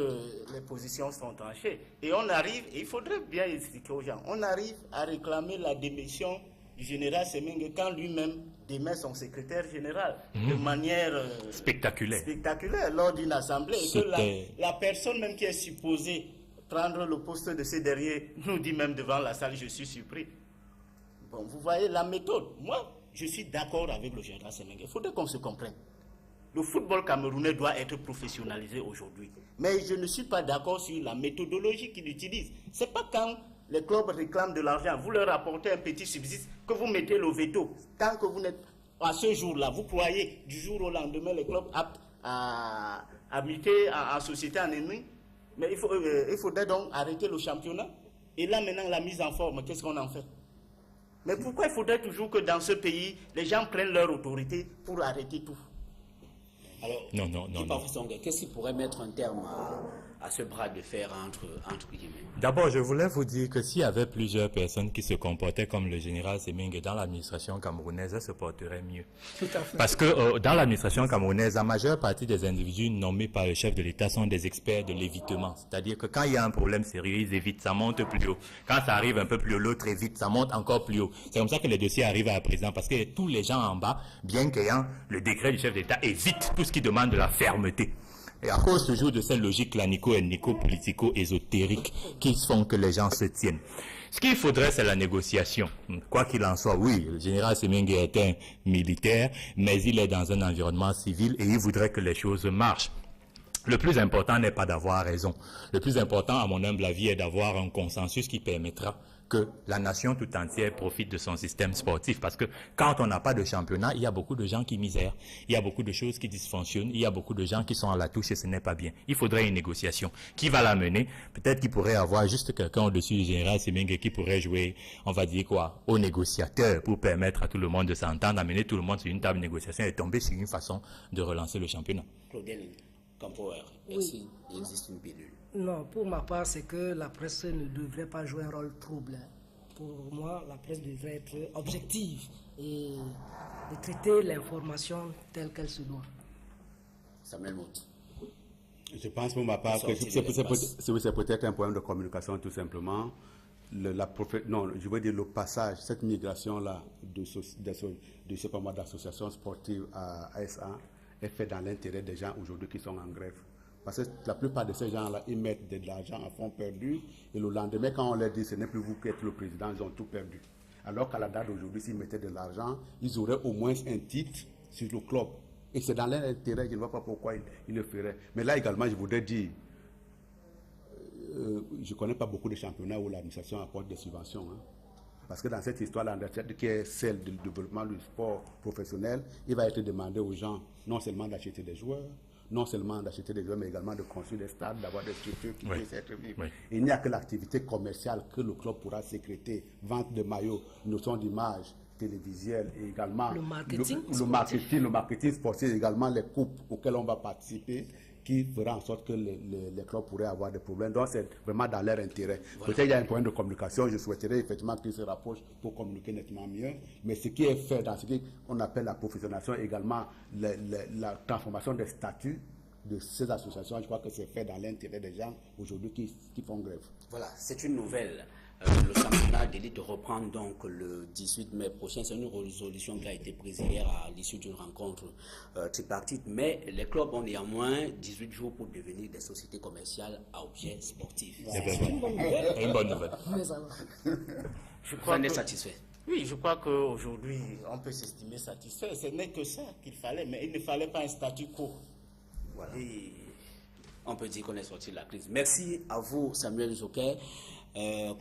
les positions sont tranchées. Et on arrive, et il faudrait bien expliquer aux gens, on arrive à réclamer la démission du général Semengue quand lui-même démet son secrétaire général de manière spectaculaire lors d'une assemblée. Et que la personne même qui est supposée prendre le poste de ce dernier nous dit même devant la salle, je suis surpris. Bon, vous voyez la méthode. Moi, je suis d'accord avec le général Semengue. Il faudrait qu'on se comprenne. Le football camerounais doit être professionnalisé aujourd'hui. Mais je ne suis pas d'accord sur la méthodologie qu'il utilise. Ce n'est pas quand les clubs réclament de l'argent, vous leur apportez un petit subside, que vous mettez le veto. Tant que vous n'êtes à ce jour-là, vous croyez du jour au lendemain les clubs aptes à muter en société en ennemi. Mais il faudrait donc arrêter le championnat. Et là maintenant la mise en forme, qu'est-ce qu'on en fait? Mais pourquoi il faudrait toujours que dans ce pays, les gens prennent leur autorité pour arrêter tout? Alors, qu'est-ce qui pourrait mettre un terme à ce bras de fer entre guillemets? D'abord, je voulais vous dire que s'il y avait plusieurs personnes qui se comportaient comme le général Semengue dans l'administration camerounaise, elles se porteraient mieux. Tout à fait. Parce que dans l'administration camerounaise, la majeure partie des individus nommés par le chef de l'État sont des experts de l'évitement. C'est-à-dire que quand il y a un problème sérieux, ils évitent, ça monte plus haut. Quand ça arrive un peu plus haut, l'autre évite, ça monte encore plus haut. C'est comme ça que les dossiers arrivent à présent, parce que tous les gens en bas, bien qu'ayant le décret du chef d'État, évitent tout ce qui demande de la fermeté. Et à cause toujours de cette logique clanico-ethnico-politico-ésotérique qui font que les gens se tiennent. Ce qu'il faudrait, c'est la négociation. Quoi qu'il en soit, oui, le général Semengue est un militaire, mais il est dans un environnement civil et il voudrait que les choses marchent. Le plus important n'est pas d'avoir raison. Le plus important, à mon humble avis, est d'avoir un consensus qui permettra que la nation tout entière profite de son système sportif. Parce que quand on n'a pas de championnat, il y a beaucoup de gens qui misèrent, il y a beaucoup de choses qui dysfonctionnent, il y a beaucoup de gens qui sont à la touche et ce n'est pas bien. Il faudrait une négociation. Qui va la mener? Peut-être qu'il pourrait avoir juste quelqu'un au-dessus du général Semengue qui pourrait jouer, on va dire quoi, au négociateur pour permettre à tout le monde de s'entendre, amener tout le monde sur une table de négociation et tomber sur une façon de relancer le championnat. Claudel Campoer, est-ce qu'il existe une pilule? Non, pour ma part, c'est que la presse ne devrait pas jouer un rôle trouble. Pour moi, la presse devrait être objective et de traiter l'information telle qu'elle se doit. Samuel Mout. Je pense pour ma part que c'est peut-être un problème de communication tout simplement. Je veux dire le passage, cette migration-là d'associations sportives à ASA est fait dans l'intérêt des gens aujourd'hui qui sont en grève. Parce que la plupart de ces gens-là, ils mettent de l'argent à fond perdu et le lendemain, quand on leur dit ce n'est plus vous qui êtes le président, ils ont tout perdu. Alors qu'à la date d'aujourd'hui, s'ils mettaient de l'argent, ils auraient au moins un titre sur le club. Et c'est dans leur intérêt, je ne vois pas pourquoi ils le feraient. Mais là également, je voudrais dire, je ne connais pas beaucoup de championnats où l'administration apporte des subventions. Parce que dans cette histoire-là, qui est celle du développement du sport professionnel, il va être demandé aux gens non seulement d'acheter des joueurs, non seulement d'acheter des joueurs, mais également de construire des stades, d'avoir des structures qui puissent être vives. Oui. Il n'y a que l'activité commerciale que le club pourra sécréter, vente de maillots, notion d'image télévisuelle et également le marketing sportif, également les coupes auxquelles on va participer, qui fera en sorte que les clubs pourraient avoir des problèmes. Donc c'est vraiment dans leur intérêt. Voilà. Peut-être qu'il y a un problème de communication, je souhaiterais effectivement qu'ils se rapprochent pour communiquer nettement mieux. Mais ce qui est fait dans ce qu'on appelle la professionnalisation, également la transformation des statuts de ces associations, je crois que c'est fait dans l'intérêt des gens aujourd'hui qui font grève. Voilà, c'est une nouvelle. Le championnat d'élite reprend donc le 18 mai prochain. C'est une résolution qui a été prise hier à l'issue d'une rencontre tripartite. Mais les clubs ont néanmoins 18 jours pour devenir des sociétés commerciales à objet sportif. C'est une bonne nouvelle. Une bonne nouvelle. Vous en êtes satisfait? Oui, je crois qu'aujourd'hui, on peut s'estimer satisfait. Ce n'est que ça qu'il fallait, mais il ne fallait pas un statu quo. Voilà. Et on peut dire qu'on est sorti de la crise. Merci à vous, Samuel Zoquet.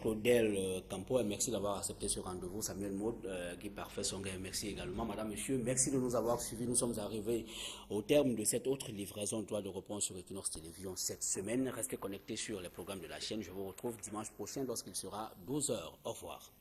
Claudel Campo, merci d'avoir accepté ce rendez-vous. Samuel Maud, Guy Parfait Songa, merci également. Madame, Monsieur, merci de nous avoir suivis. Nous sommes arrivés au terme de cette autre livraison de droit de réponse sur Equinox Télévision cette semaine. Restez connectés sur les programmes de la chaîne. Je vous retrouve dimanche prochain lorsqu'il sera 12h. Au revoir.